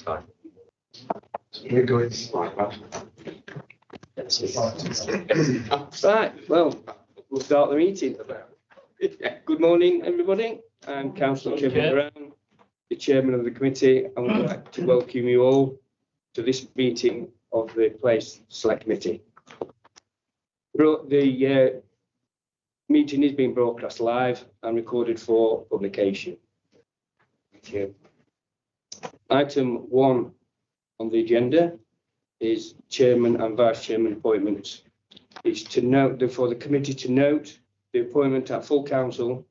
fine. We're going. Right, well, we'll start the meeting. Good morning, everybody. I'm Councillor Kevin Brown, the chairman of the committee, and would like to welcome you all to this meeting of the Place Select Committee. The meeting is being broadcast live and recorded for publication. Thank you. Item 1 on the agenda is chairman and vice chairman appointments. It's to note, for the committee to note the appointment at full council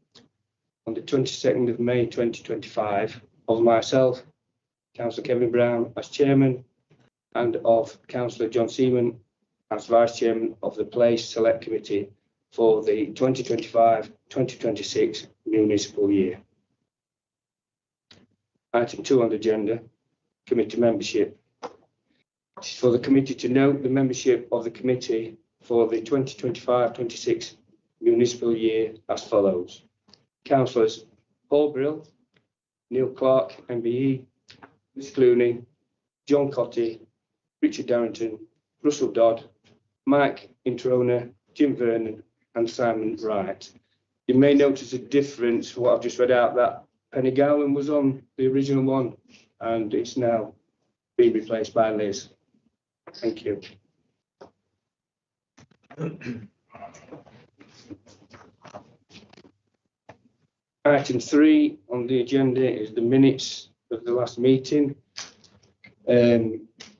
on the 22nd of May 2025 of myself, Councillor Kevin Brown as chairman, and of Councillor John Seaman as vice chairman of the Place Select Committee for the 2025-2026 municipal year. Item 2 on the agenda, committee membership. It's for the committee to note the membership of the committee for the 2025-26 municipal year as follows. Councillors Paul Brill, Neil Clark, MBE, Liz Clooney, John Cotty, Richard Darrington, Russell Dodd, Mike Introna, Jim Vernon, and Simon Wright. You may notice a difference from what I've just read out, that Penny Gowan was on the original one and it's now been replaced by Liz. Thank you. Item 3 on the agenda is the minutes of the last meeting.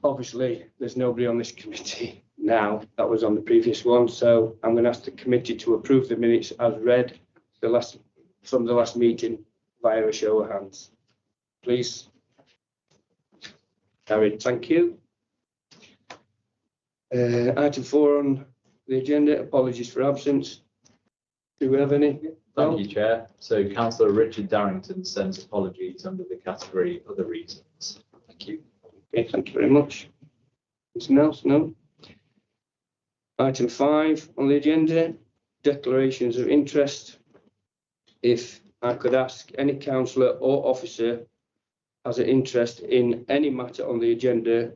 Obviously, there's nobody on this committee now that was on the previous one, so I'm going to ask the committee to approve the minutes as read from the last meeting via a show of hands. Please. Carried. Thank you. Item 4 on the agenda, apologies for absence. Do we have any? Thank you, Chair. So Councillor Richard Darrington sends apologies under the category other reasons. Thank you. Okay, thank you very much. Anything else? No. Item 5 on the agenda, declarations of interest. If I could ask any councillor or officer has an interest in any matter on the agenda,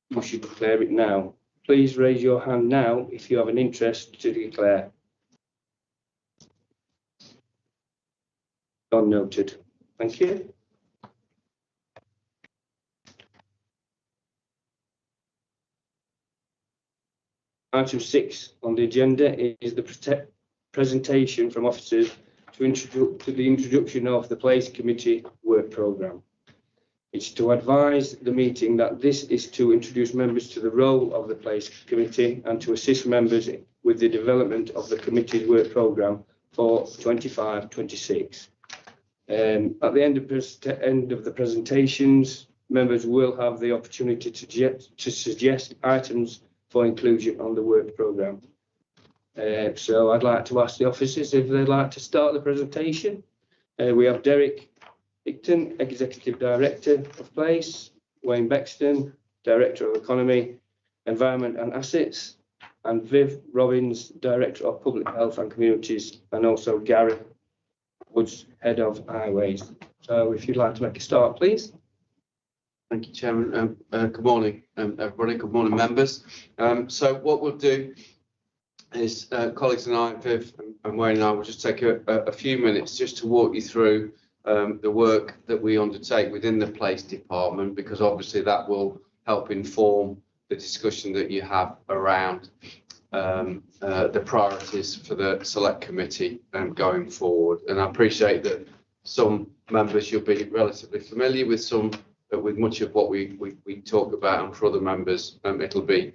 you should declare it now. Please raise your hand now if you have an interest to declare. None noted. Thank you. Item 6 on the agenda is the presentation from officers to the introduction of the Place Committee work programme. It's to advise the meeting that this is to introduce members to the role of the Place Committee and to assist members with the development of the committee's work programme for 25-26. At the end of the presentations, members will have the opportunity to suggest items for inclusion on the work programme. So I'd like to ask the officers if they'd like to start the presentation. We have Derek Hickton, Executive Director of Place, Wayne Bexton, Director of Economy, Environment and Assets, and Viv Robbins, Director of Public Health and Communities, and also Gary Woods, Head of Highways. So if you'd like to make a start, please. Thank you, Chairman. Good morning, everybody. Good morning, members. So what we'll do is colleagues and I, Viv and Wayne and I, will just take a few minutes just to walk you through the work that we undertake within the Place Department, because obviously that will help inform the discussion that you have around the priorities for the Select Committee going forward. And I appreciate that some members you'll be relatively familiar with with much of what we talk about, and for other members it'll be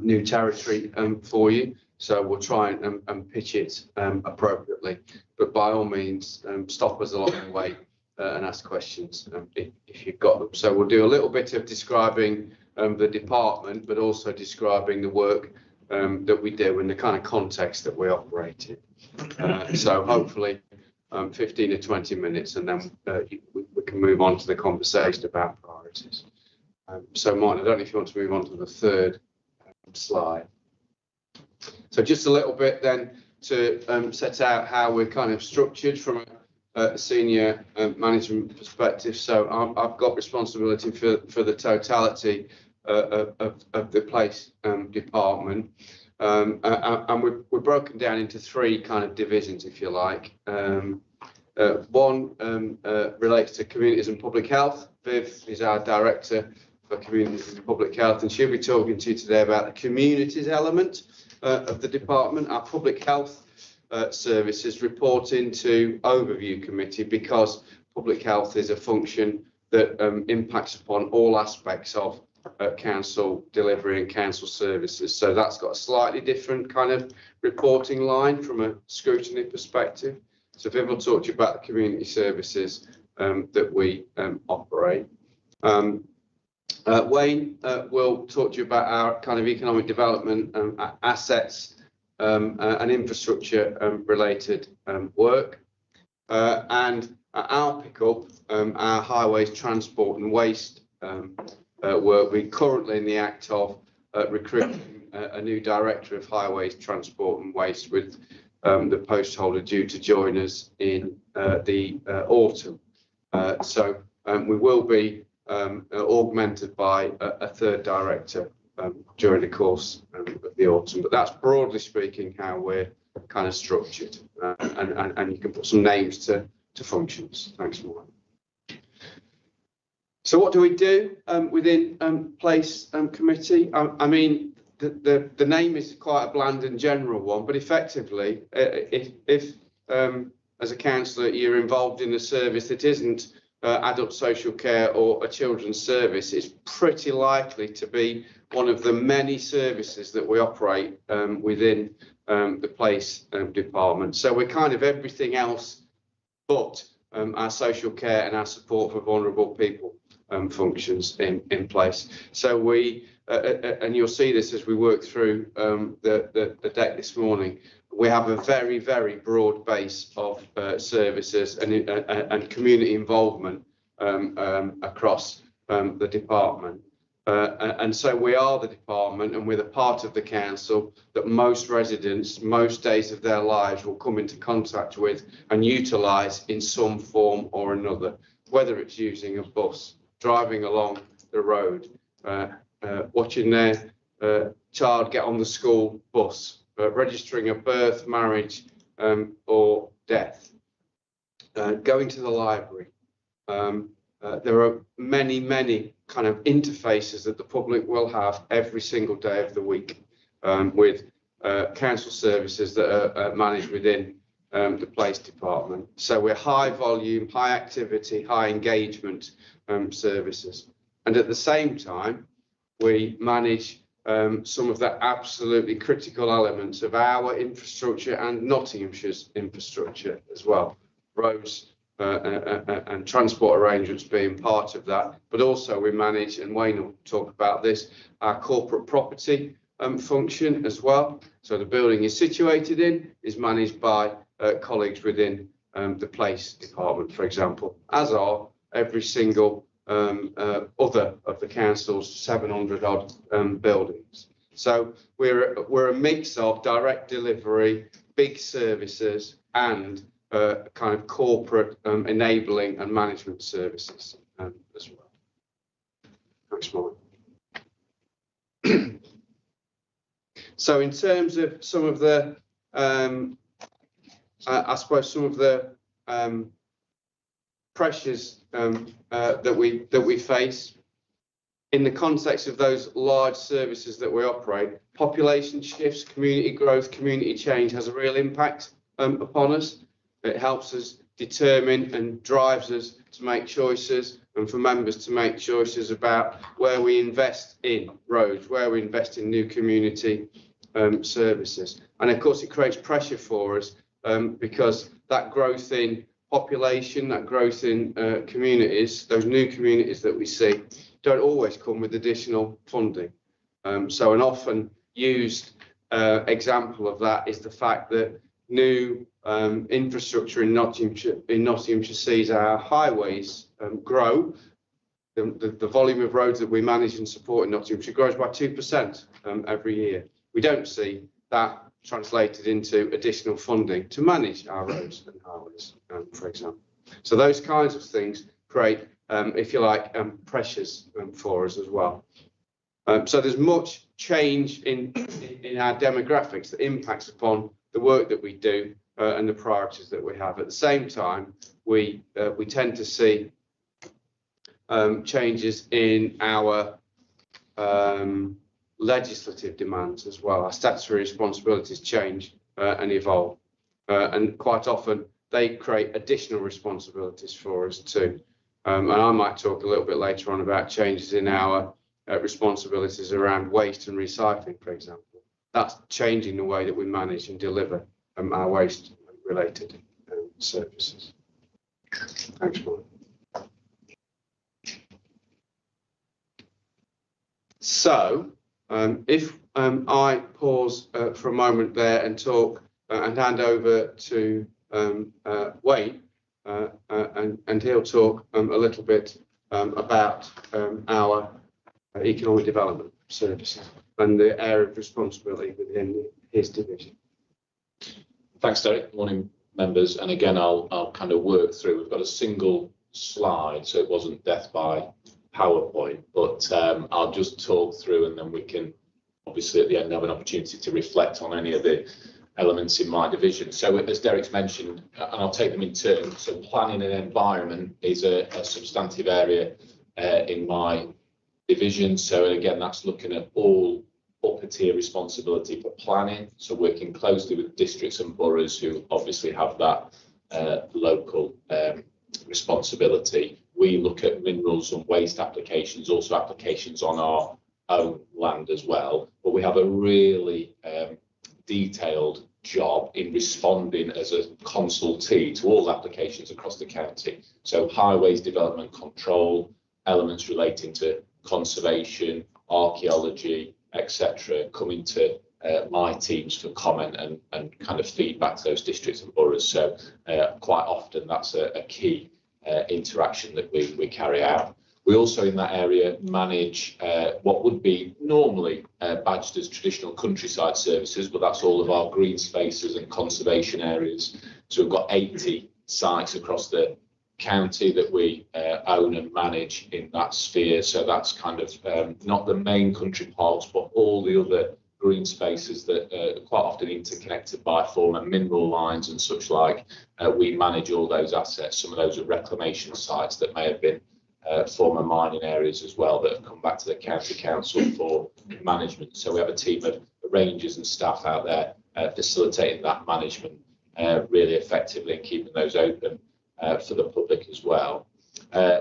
new territory for you. So we'll try and pitch it appropriately, but by all means stop us along the way and ask questions if you've got them. So we'll do a little bit of describing the department, but also describing the work that we do and the kind of context that we operate in. So hopefully 15 to 20 minutes, and then we can move on to the conversation about priorities. So Martin, I don't know if you want to move on to the third slide. So just a little bit then to set out how we're kind of structured from senior management perspective. So I've got responsibility for the totality of the place department. And we're broken down into three kind of divisions, if you like. One relates to communities and public health. Viv is our director for communities and public health, and she'll be talking to you today about the communities element of the department. Our public health services report into overview committee because public health is a function that impacts upon all aspects of council delivery and council services. So that's got a slightly different kind of reporting line from a scrutiny perspective. So Viv will talk to you about the community services that we operate. Wayne will talk to you about our kind of economic development assets and infrastructure related work. And I'll pick up our highways, transport and waste work. We're currently in the act of recruiting a new director of highways, transport and waste, with the post holder due to join us in the autumn. So we will be augmented by a third director during the course of the autumn. But that's broadly speaking how we're kind of structured, and you can put some names to functions. Thanks, Mark. So what do we do within place committee? I mean, the name is quite a bland and general one, but effectively, if as a councillor you're involved in a service that isn't adult social care or a children's service, it's pretty likely to be one of the many services that we operate within the place department. So we're kind of everything else but our social care and our support for vulnerable people functions in place. So we, and you'll see this as we work through the deck this morning, we have a very, very broad base of services and community involvement across the department. And so we are the department, and we're the part of the council that most residents, most days of their lives, will come into contact with and utilise in some form or another, whether it's using a bus, driving along the road, watching their child get on the school bus, registering a birth, marriage or death, going to the library. There are many, many kind of interfaces that the public will have every single day of the week with council services that are managed within the place department. So we're high volume, high activity, high engagement services. And at the same time, we manage some of the absolutely critical elements of our infrastructure and Nottinghamshire's infrastructure as well. Roads and transport arrangements being part of that, but also we manage, and Wayne will talk about this, our corporate property function as well. So the building is situated in is managed by colleagues within the place department, for example, as are every single other of the council's 700 odd buildings. So we're a mix of direct delivery, big services, and kind of corporate enabling and management services as well. Thanks, Mark. So in terms of some of the, I suppose some of the pressures that we face in the context of those large services that we operate, population shifts, community growth, community change has a real impact upon us. It helps us determine and drives us to make choices, and for members to make choices about where we invest in roads, where we invest in new community services. And of course, it creates pressure for us because that growth in population, that growth in communities, those new communities that we see, don't always come with additional funding. So an often used example of that is the fact that new infrastructure in Nottinghamshire sees our highways grow. The volume of roads that we manage and support in Nottinghamshire grows by 2% every year. We don't see that translated into additional funding to manage our roads and highways, for example. So those kinds of things create, if you like, pressures for us as well. So there's much change in our demographics that impacts upon the work that we do and the priorities that we have. At the same time, we tend to see changes in our legislative demands as well. Our statutory responsibilities change and evolve, and quite often they create additional responsibilities for us too. And I might talk a little bit later on about changes in our responsibilities around waste and recycling, for example. That's changing the way that we manage and deliver our waste related services. Thanks, Mark. So if I pause for a moment there and talk and hand over to Wayne, and he'll talk a little bit about our economic development services and the area of responsibility within his division. Thanks, Derek. Morning, members. And again, I'll kind of work through. We've got a single slide, so it wasn't death by PowerPoint, but I'll just talk through, and then we can obviously at the end have an opportunity to reflect on any of the elements in my division. So as Derek's mentioned, and I'll take them in turn, so planning and environment is a substantive area in my division. So again, that's looking at all upper tier responsibility for planning, so working closely with districts and boroughs who obviously have that local responsibility. We look at minerals and waste applications, also applications on our own land as well, but we have a really detailed job in responding as a consultee to all applications across the county. So highways development control, elements relating to conservation, archaeology, etc., coming to my teams for comment and kind of feedback to those districts and boroughs. So quite often that's a key interaction that we carry out. We also in that area manage what would be normally badged as traditional countryside services, but that's all of our green spaces and conservation areas. So we've got 80 sites across the county that we own and manage in that sphere. So that's kind of not the main country parks, but all the other green spaces that are quite often interconnected by former mineral lines and such like. We manage all those assets. Some of those are reclamation sites that may have been former mining areas as well that have come back to the county council for management. So we have a team of rangers and staff out there facilitating that management really effectively and keeping those open for the public as well.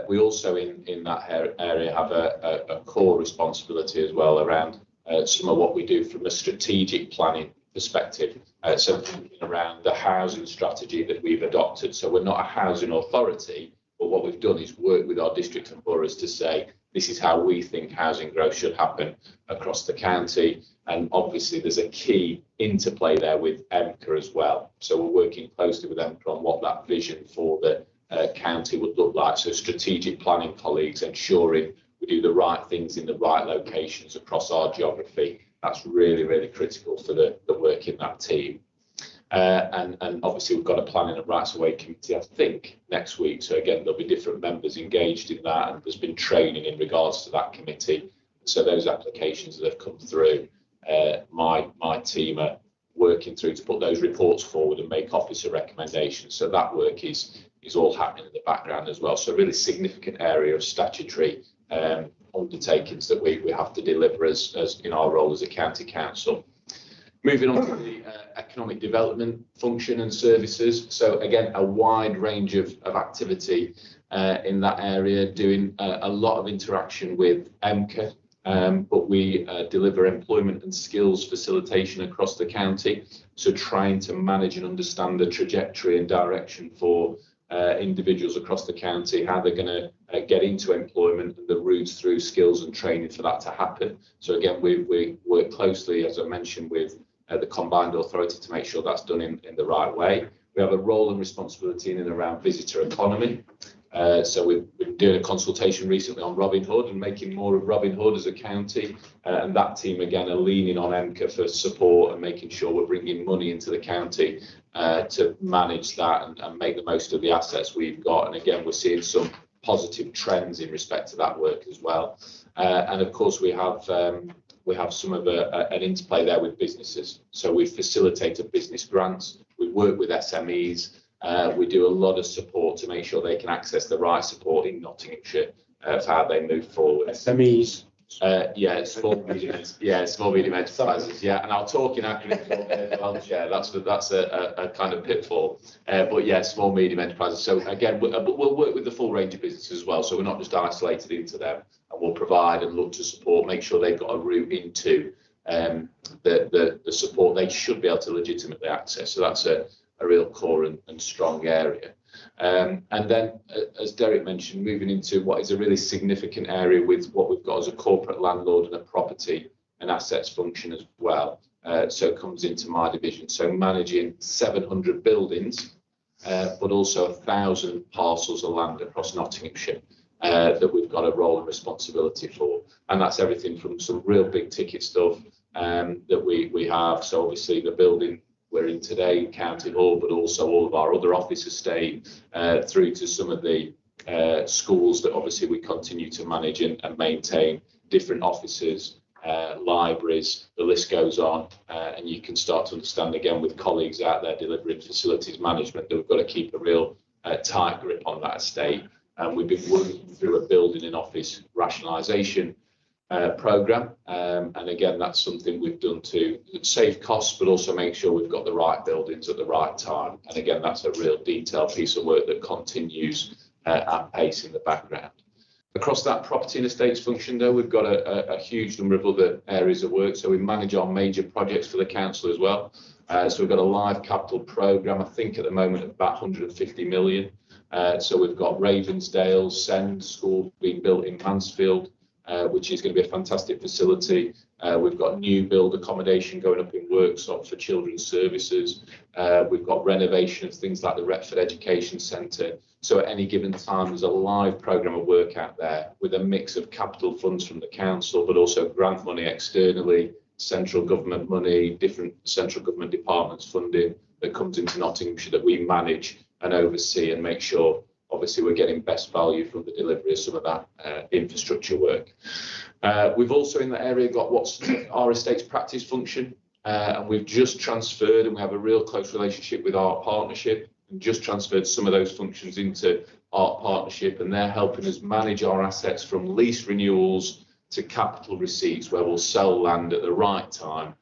We also in that area have a core responsibility as well around some of what we do from a strategic planning perspective. So thinking around the housing strategy that we've adopted. So we're not a housing authority, but what we've done is work with our district and boroughs to say, this is how we think housing growth should happen across the county. And obviously there's a key interplay there with EMCA as well. So we're working closely with EMCA on what that vision for the county would look like. So strategic planning colleagues ensuring we do the right things in the right locations across our geography. That's really, really critical for the work in that team. And obviously we've got a planning and rights of way committee, I think, next week. So again, there'll be different members engaged in that, and there's been training in regards to that committee. So those applications that have come through, my team are working through to put those reports forward and make officer recommendations. So that work is all happening in the background as well. So a really significant area of statutory undertakings that we have to deliver as in our role as a county council. Moving on to the economic development function and services. So again, a wide range of activity in that area, doing a lot of interaction with EMCA, but we deliver employment and skills facilitation across the county. So trying to manage and understand the trajectory and direction for individuals across the county, how they're going to get into employment and the routes through skills and training for that to happen. So again, we work closely, as I mentioned, with the combined authority to make sure that's done in the right way. We have a role and responsibility in and around visitor economy. So we've been doing a consultation recently on Robin Hood and making more of Robin Hood as a county. And that team, again, are leaning on EMCA for support and making sure we're bringing money into the county to manage that and make the most of the assets we've got. And again, we're seeing some positive trends in respect to that work as well. And of course, we have some of an interplay there with businesses. So we facilitated business grants. We work with SMEs. We do a lot of support to make sure they can access the right support in Nottinghamshire for how they move forward. SMEs. Small medium enterprises. Yeah, and I'll talk in acronyms as well, Chair. That's a kind of pitfall. But yeah, small medium enterprises. So again, we'll work with the full range of businesses as well. So we're not just isolated into them, and we'll provide and look to support, make sure they've got a route into the support they should be able to legitimately access. So that's a real core and strong area. And then, as Derek mentioned, moving into what is a really significant area with what we've got as a corporate landlord and a property and assets function as well. So it comes into my division. So managing 700 buildings, but also 1,000 parcels of land across Nottinghamshire that we've got a role and responsibility for. And that's everything from some real big ticket stuff that we have. So obviously the building we're in today, County Hall, but also all of our other office estate, through to some of the schools that obviously we continue to manage and maintain, different offices, libraries, the list goes on, and you can start to understand again with colleagues out there delivering facilities management that we've got to keep a real tight grip on that estate. And we've been working through a building and office rationalisation programme, and again that's something we've done to save costs but also make sure we've got the right buildings at the right time. And again, that's a real detailed piece of work that continues at pace in the background. Across that property and estates function though, we've got a huge number of other areas of work. So we manage our major projects for the council as well. So we've got a live capital programme, I think at the moment of about 150 million. So we've got Ravensdale Send School being built in Mansfield, which is going to be a fantastic facility. We've got new build accommodation going up in Worksop for children's services. We've got renovation of things like the Retford Education Centre. So at any given time, there's a live programme of work out there with a mix of capital funds from the council, but also grant money externally, central government money, different central government departments funding that comes into Nottinghamshire that we manage and oversee and make sure obviously we're getting best value from the delivery of some of that infrastructure work. We've also in that area got what's our estates practice function, and we've just transferred, and we have a real close relationship with our partnership, and just transferred some of those functions into our partnership, and they're helping us manage our assets from lease renewals to capital receipts, where we'll sell land at the right time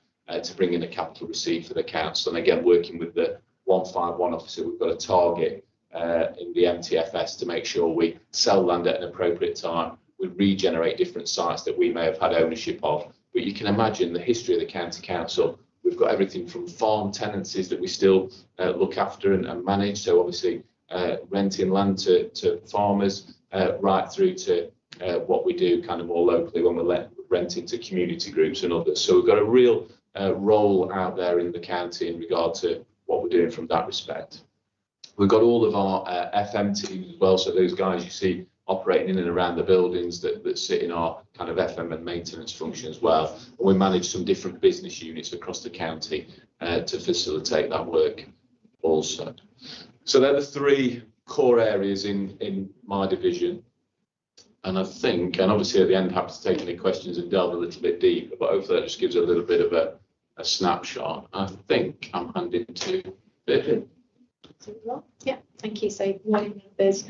to bring in a capital receipt for the council. And again, working with the 151 officer, we've got a target in the MTFS to make sure we sell land at an appropriate time. We regenerate different sites that we may have had ownership of. But you can imagine the history of the county council. We've got everything from farm tenancies that we still look after and manage. So obviously renting land to farmers, right through to what we do kind of more locally when we're renting to community groups and others. So we've got a real role out there in the county in regard to what we're doing from that respect. We've got all of our FM teams as well. So those guys you see operating in and around the buildings that sit in our kind of FM and maintenance function as well. And we manage some different business units across the county to facilitate that work also. So they're the three core areas in my division. And I think, and obviously at the end, happy to take any questions and delve a little bit deeper, but hopefully that just gives a little bit of a snapshot. I think I'm handing to Vivian. Yeah, thank you. So, good morning, members.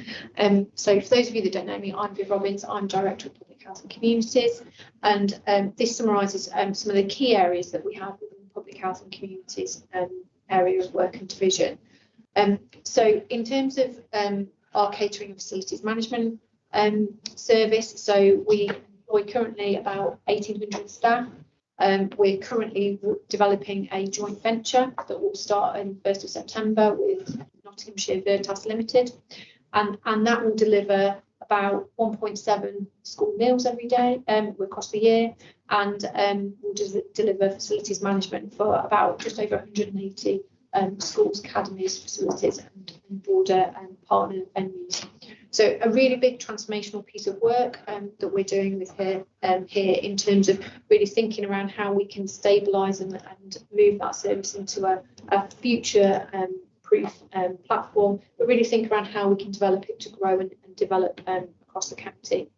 So, for those of you that don't know me, I'm Viv Robbins. I'm Director of Public Health and Communities, and this summarises some of the key areas that we have within the Public Health and Communities area of work and division. So, in terms of our catering and facilities management service, so we employ currently about 1,800 staff. We're currently developing a joint venture that will start on 1st of September with Nottinghamshire Veritas Limited, and that will deliver about 1.7 school meals every day across the year, and will deliver facilities management for about just over 180 schools, academies, facilities and broader partner venues. So a really big transformational piece of work that we're doing with here in terms of really thinking around how we can stabilise and move that service into a future proof platform, but really think around how we can develop it to grow and develop across the county.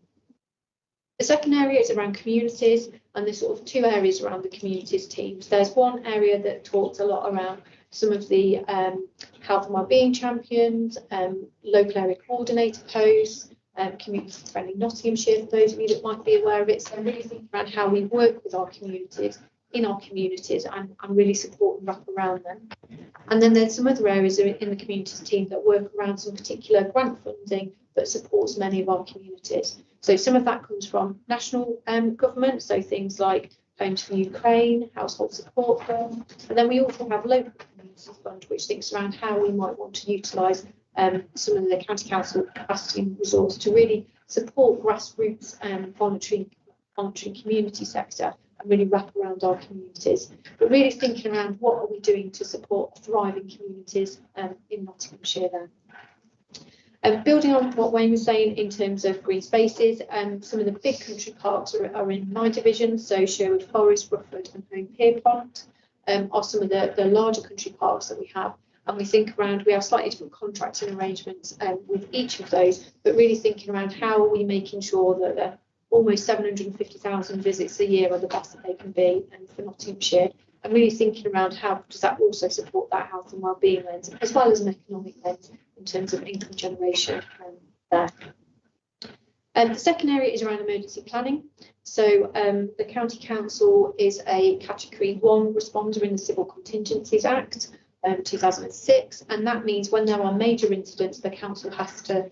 The second area is around communities, and there's sort of two areas around the communities teams. There's one area that talks a lot around some of the health and wellbeing champions, local area coordinator posts, community friendly Nottinghamshire, for those of you that might be aware of it. So really think around how we work with our communities, in our communities, and really support and wrap around them. And then there's some other areas in the communities team that work around some particular grant funding that supports many of our communities. So some of that comes from national government, so things like Homes for Ukraine, Household Support Fund, and then we also have local communities fund, which thinks around how we might want to utilise some of the county council capacity and resource to really support grassroots voluntary community sector and really wrap around our communities. But really thinking around what are we doing to support thriving communities in Nottinghamshire there. Building on what Wayne was saying in terms of green spaces, some of the big country parks are in my division, so Sherwood Forest, Rufford and Home Pierpont are some of the larger country parks that we have. And we think around, we have slightly different contracting arrangements with each of those, but really thinking around how are we making sure that the almost 750,000 visits a year are the best that they can be for Nottinghamshire, and really thinking around how does that also support that health and wellbeing lens, as well as an economic lens in terms of income generation there. The second area is around emergency planning. So the County Council is a Category 1 responder in the Civil Contingencies Act 2006, and that means when there are major incidents, the council has to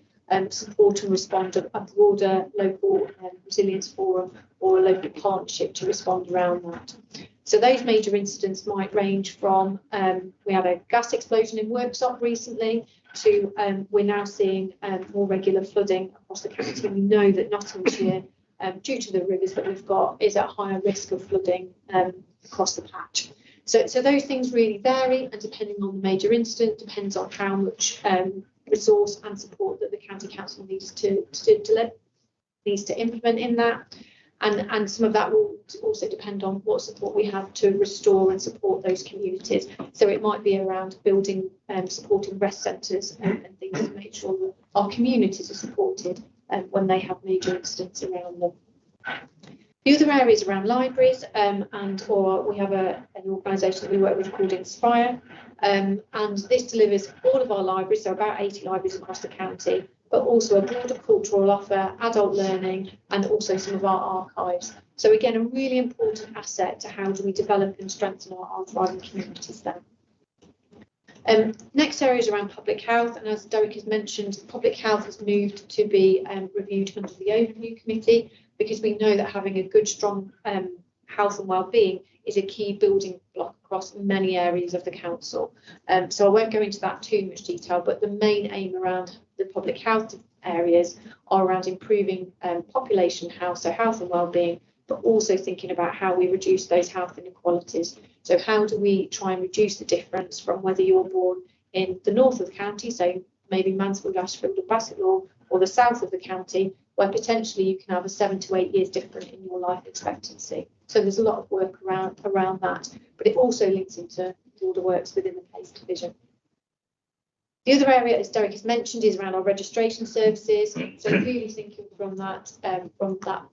support and respond a broader local resilience forum or a local partnership to respond around that. So those major incidents might range from we had a gas explosion in Worksop recently to we're now seeing more regular flooding across the county. We know that Nottinghamshire, due to the rivers that we've got, is at higher risk of flooding across the patch. So those things really vary, and depending on the major incident, depends on how much resource and support that the county council needs to implement in that. And some of that will also depend on what support we have to restore and support those communities. So it might be around building, supporting rest centres and things to make sure that our communities are supported when they have major incidents around them. The other areas around libraries, or we have an organisation that we work with called Inspire, and this delivers all of our libraries, so about 80 libraries across the county, but also a broader cultural offer, adult learning, and also some of our archives. So again, a really important asset to how do we develop and strengthen our thriving communities there. Next area is around public health, and as Derek has mentioned, public health has moved to be reviewed under the Overview Committee, because we know that having a good, strong health and wellbeing is a key building block across many areas of the council. So I won't go into that too much detail, but the main aim around the public health areas are around improving population health, so health and wellbeing, but also thinking about how we reduce those health inequalities. So how do we try and reduce the difference from whether you're born in the north of the county, so maybe Mansfield, Ashfield or Bassetlaw, or the south of the county, where potentially you can have a 7 to 8 years different in your life expectancy. So there's a lot of work around that, but it also links into all the works within the PACE division. The other area, as Derek has mentioned, is around our registration services. So really thinking from that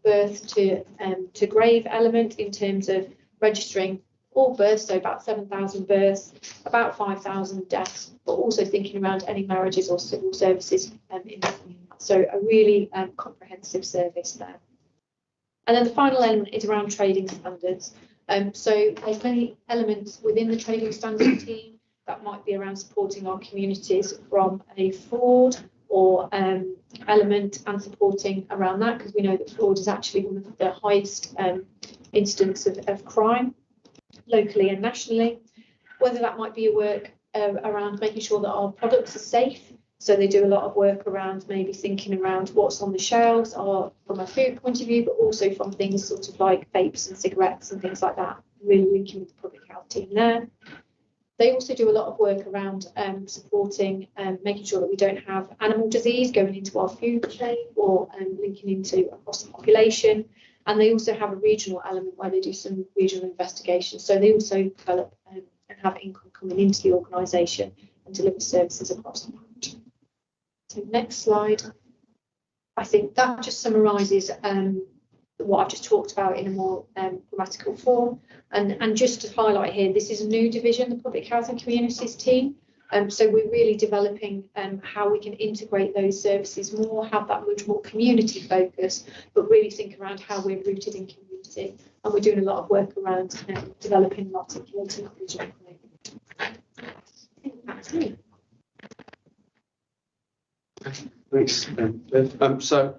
birth to grave element in terms of registering all births, so about 7,000 births, about 5,000 deaths, but also thinking around any marriages or civil services in the community. So a really comprehensive service there. And then the final element is around trading standards. So there's many elements within the trading standards team that might be around supporting our communities from a fraud or element, and supporting around that, because we know that fraud is actually one of the highest incidents of crime locally and nationally. Whether that might be a work around making sure that our products are safe. So they do a lot of work around maybe thinking around what's on the shelves, or from a food point of view, but also from things sort of like vapes and cigarettes and things like that, really linking with the public health team there. They also do a lot of work around supporting making sure that we don't have animal disease going into our food chain or linking into across the population. And they also have a regional element where they do some regional investigations. So they also develop and have income coming into the organisation and deliver services across the patch. So next slide. I think that just summarises what I've just talked about in a more grammatical form. And just to highlight here, this is a new division, the Public Health and Communities team. So we're really developing how we can integrate those services more, have that much more community focus, but really think around how we're rooted in community. And we're doing a lot of work around developing and articulating that vision. I think that's me. Thanks. So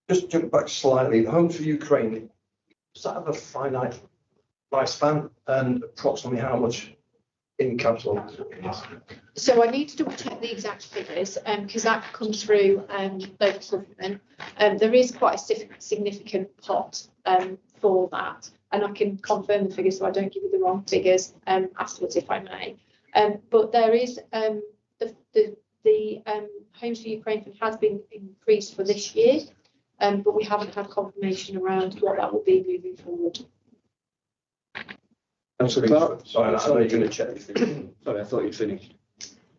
Just jump back slightly. The Homes for Ukraine, does that have a finite lifespan and approximately how much in capital? So I need to double check the exact figures because that comes through local government. There is quite a significant pot for that, and I can confirm the figures so I don't give you the wrong figures afterwards if I may. But there is the Homes for Ukraine fund has been increased for this year, but we haven't had confirmation around what that will be moving forward. Councillor Clark? Sorry, I know you're going to check the figures. Sorry, I thought you'd finished.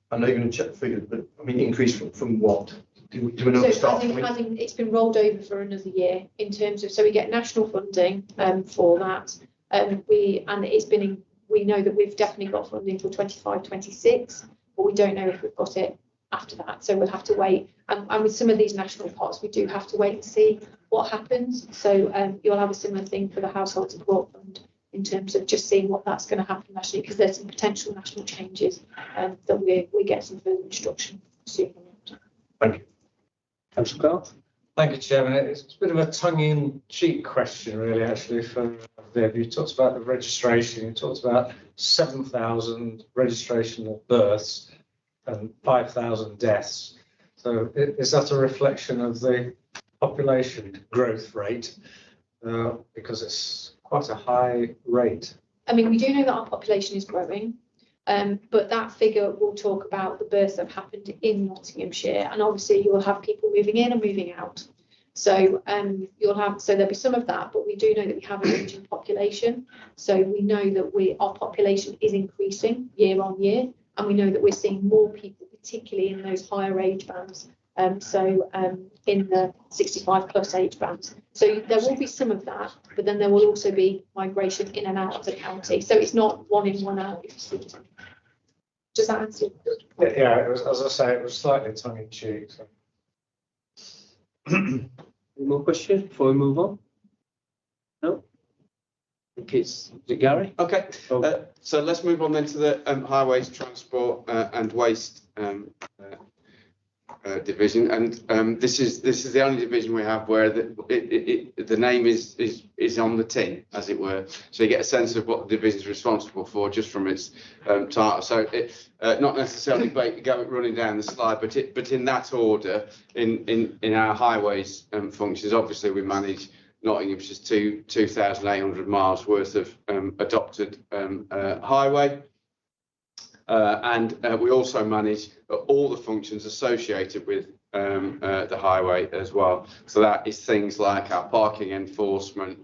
I know you're going to check the figures, but I mean, increase from what? Do we know the So start? as in it's been rolled over for another year in terms of, so we get national funding for that. We know that we've definitely got funding for 25-26, but we don't know if we've got it after that. So we'll have to wait. And with some of these national pots, we do have to wait and see what happens. So you'll have a similar thing for the household support fund in terms of just seeing what that's going to happen nationally, because there's some potential national changes that we get some further instruction soon. Thank you. Councillor Clark? Thank you, Chairman. It's a bit of a tongue-in-cheek question, really, actually, for Viv. You talked about the registration. You talked about 7,000 registration of births and 5,000 deaths. So is that a reflection of the population growth rate? Because it's quite a high rate. I mean, we do know that our population is growing, but that figure will talk about the births that have happened in Nottinghamshire, and obviously you will have people moving in and moving out. So there'll be some of that, but we do know that we have an ageing population. So we know that our population is increasing year on year, and we know that we're seeing more people, particularly in those higher age bands. In the 65 plus age bands. So there will be some of that, but then there will also be migration in and out of the county. So it's not one in, one out. Does that answer? Yeah, it was, as I say, it was slightly tongue-in-cheek. So. Any more questions before we move on? No? I think is it Gary? Okay, so let's move on then to the highways, transport and waste division, and this is the only division we have where the name is on the tin, as it were. So you get a sense of what the division is responsible for just from its title. So not necessarily running down the slide, but in that order, in our highways functions, obviously we manage Nottinghamshire's 2,800 miles worth of adopted highway. And we also manage all the functions associated with the highway as well. So that is things like our parking enforcement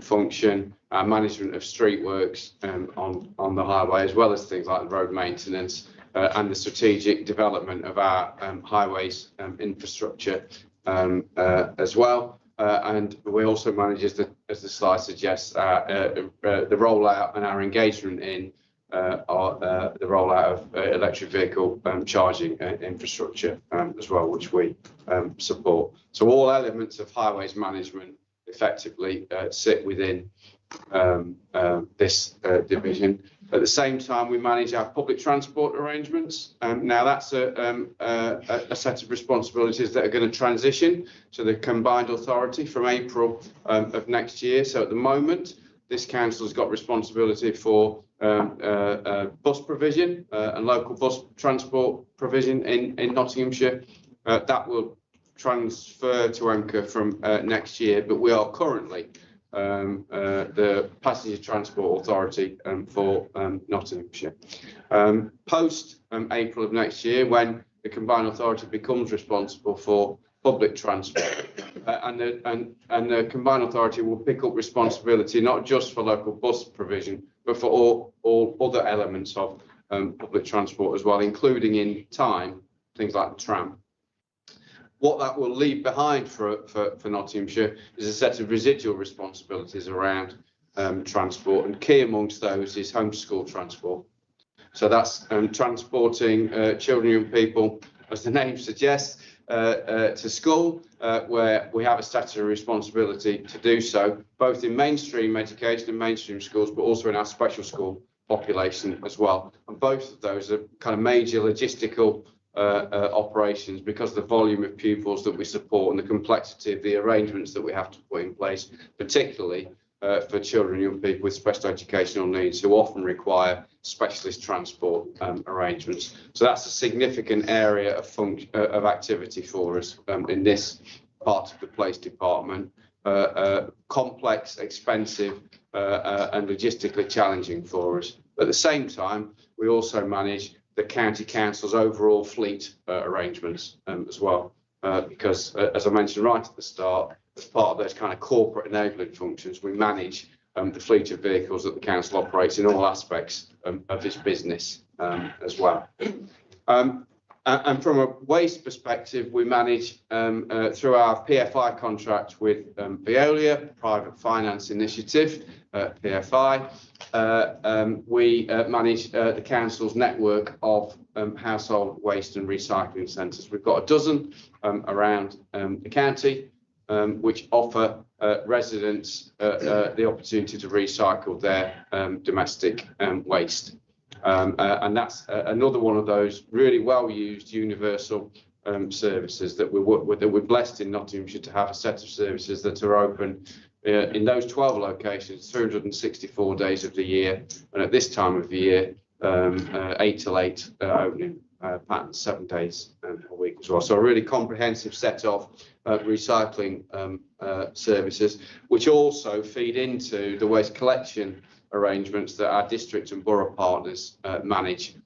function, our management of street works on the highway, as well as things like road maintenance and the strategic development of our highways infrastructure as well. And we also manage, as the slide suggests, the rollout and our engagement in the rollout of electric vehicle charging infrastructure as well, which we support. So all elements of highways management effectively sit within this division. At the same time, we manage our public transport arrangements. Now that's a set of responsibilities that are going to transition to the combined authority from April of next year. So at the moment, this council has got responsibility for bus provision and local bus transport provision in Nottinghamshire. That will transfer to EMCA from next year, but we are currently the Passenger Transport Authority for Nottinghamshire. Post April of next year, when the Combined Authority becomes responsible for public transport, and the Combined Authority will pick up responsibility not just for local bus provision, but for all other elements of public transport as well, including in time things like the tram. What that will leave behind for Nottinghamshire is a set of residual responsibilities around transport, and key amongst those is homeschool transport. So that's transporting children and young people, as the name suggests, to school, where we have a statutory responsibility to do so, both in mainstream education and mainstream schools, but also in our special school population as well. And both of those are kind of major logistical operations because of the volume of pupils that we support and the complexity of the arrangements that we have to put in place, particularly for children and young people with special educational needs who often require specialist transport arrangements. So that's a significant area of activity for us in this part of the police department. Complex, expensive and logistically challenging for us. At the same time, we also manage the county council's overall fleet arrangements as well, because as I mentioned right at the start, as part of those kind of corporate enabling functions, we manage the fleet of vehicles that the council operates in all aspects of its business as well. And from a waste perspective, we manage through our PFI contract with Veolia, Private Finance Initiative, PFI. We manage the council's network of household waste and recycling centres. We've got a dozen around the county, which offer residents the opportunity to recycle their domestic waste. And that's another one of those really well-used universal services that we're blessed in Nottinghamshire to have a set of services that are open in those 12 locations 364 days of the year, and at this time of the year 8 till 8 opening patterns, 7 days a week as well. So a really comprehensive set of recycling services, which also feed into the waste collection arrangements that our district and borough partners manage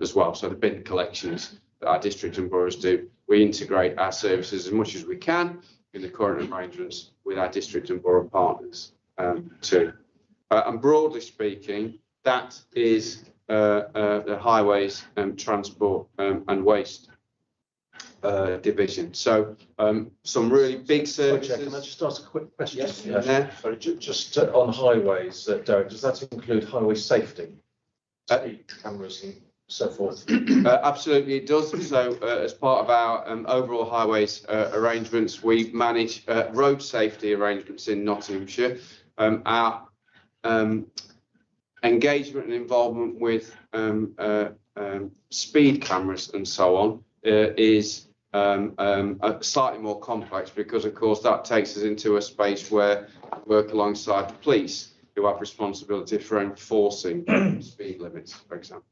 as well. So the bin collections that our district and boroughs do, we integrate our services as much as we can in the current arrangements with our district and borough partners too. And broadly speaking, that is the highways transport and waste division. So some really big services. Can I just ask a quick question? Yes. Yeah. Sorry, just on highways, Derek, does that include highway safety? Speed cameras and so forth? Absolutely, it does. So as part of our overall highways arrangements, we manage road safety arrangements in Nottinghamshire. Our engagement and involvement with speed cameras and so on is slightly more complex, because of course that takes us into a space where we work alongside the police, who have responsibility for enforcing speed limits, for example.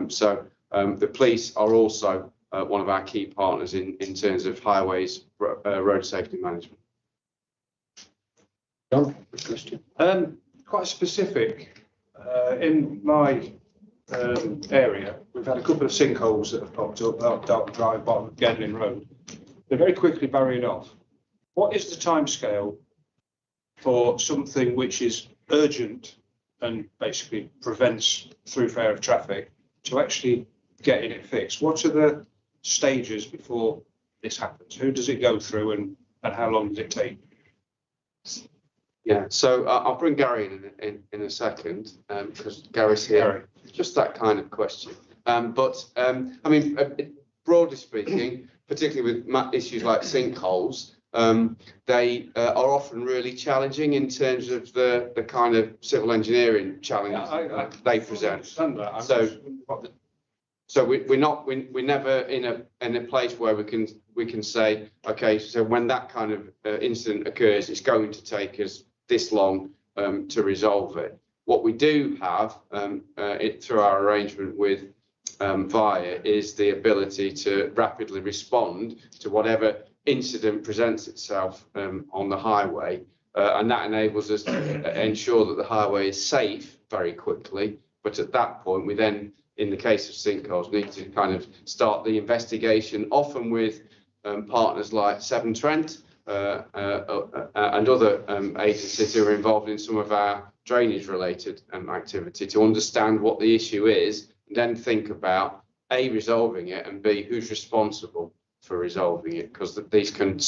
So the police are also one of our key partners in terms of highways road safety management. John, question? Quite specific. In my area, we've had a couple of sinkholes that have popped up out Dark Drive, bottom of Gedling Road. They're very quickly burying off. What is the timescale for something which is urgent and basically prevents throughfare of traffic to actually getting it fixed? What are the stages before this happens? Who does it go through, and how long does it take? Yeah, so I'll bring Gary in a second, because Gary's here. Gary. Just that kind of question. But I mean, broadly speaking, particularly with issues like sinkholes, they are often really challenging in terms of the kind of civil engineering challenges they present. So we're never in a place where we can say, okay, so when that kind of incident occurs, it's going to take us this long to resolve it. What we do have through our arrangement with VIA is the ability to rapidly respond to whatever incident presents itself on the highway, and that enables us to ensure that the highway is safe very quickly. But at that point, we then, in the case of sinkholes, need to kind of start the investigation, often with partners like Severn Trent and other agencies who are involved in some of our drainage related activity, to understand what the issue is, and then think about A, resolving it, and B, who's responsible for resolving it, because these can,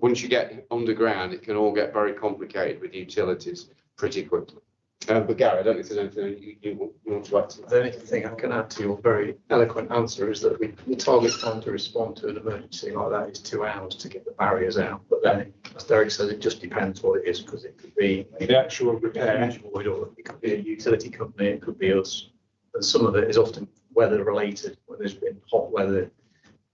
once you get underground, it can all get very complicated with utilities pretty quickly. But Gary, I don't know if there's anything you want to add to that. The only thing I can add to your very eloquent answer is that the target time to respond to an emergency like that is 2 hours to get the barriers out. But then, as Derek says, it just depends what it is, because it could be The actual repair. or it could be a utility company, it could be us. And some of it is often weather related. When there's been hot weather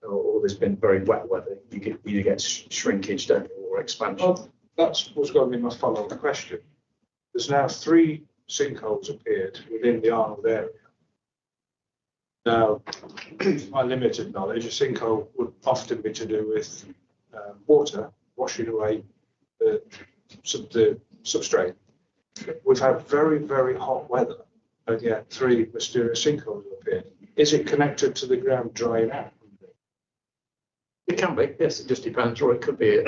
or there's been very wet weather, you either get shrinkage, don't you, or expansion. Well, that's what's going to be my follow-up question. There's now 3 sinkholes appeared within the Arnold area. Now, my limited knowledge, a sinkhole would often be to do with water washing away the substrate. We've had very, very hot weather, and yet 3 mysterious sinkholes have appeared. Is it connected to the ground drying out? It can be, yes, it just depends, or it could be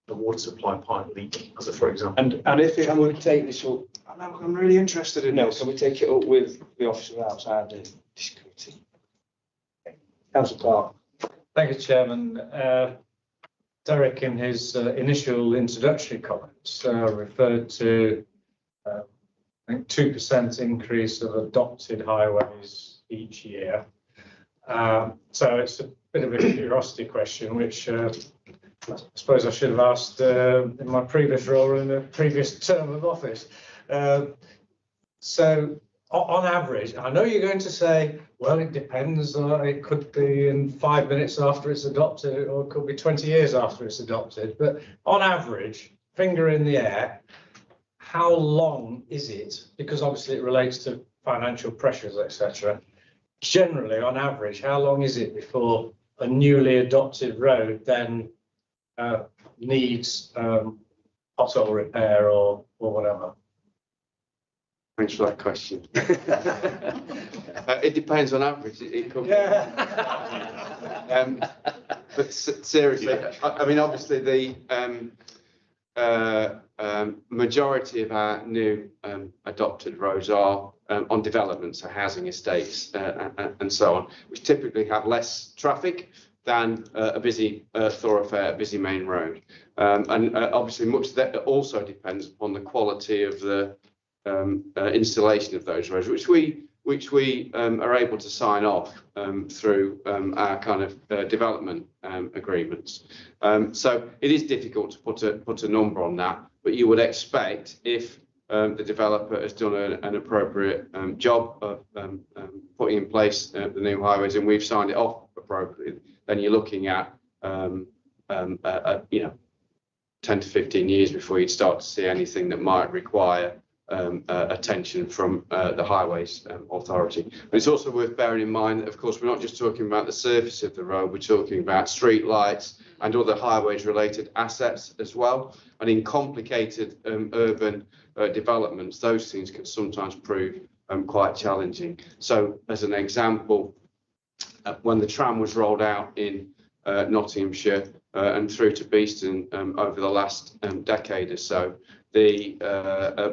a water supply pipe leak, as a for example. And if it Can we would, take this up? I'm really interested in No, this. can we take it up with the officer outside the committee? Councillor Clark. Thank you, Chairman. Derek, in his initial introductory comments, referred to, I think, 2% increase of adopted highways each year. So it's a bit of a curiosity question, which I suppose I should have asked in my previous role in the previous term of office. So on average, I know you're going to say, well, it depends. It could be in 5 minutes after it's adopted, or it could be 20 years after it's adopted. But on average, finger in the air, how long is it? Because obviously it relates to financial pressures, etc. Generally, on average, how long is it before a newly adopted road then needs pothole repair or whatever? Thanks for that question. It depends on average. It could be. But seriously, I mean, obviously the majority of our new adopted roads are on developments, so housing estates and so on, which typically have less traffic than a busy thoroughfare, a busy main road. And obviously much of that also depends upon the quality of the installation of those roads, which we are able to sign off through our kind of development agreements. So it is difficult to put a number on that, but you would expect if the developer has done an appropriate job of putting in place the new highways, and we've signed it off appropriately, then you're looking at 10 to 15 years before you'd start to see anything that might require attention from the Highways Authority. But it's also worth bearing in mind that, of course, we're not just talking about the surface of the road, we're talking about street lights and other highways related assets as well. And in complicated urban developments, those things can sometimes prove quite challenging. So as an example, when the tram was rolled out in Nottinghamshire and through to Beeston over the last decade or so, the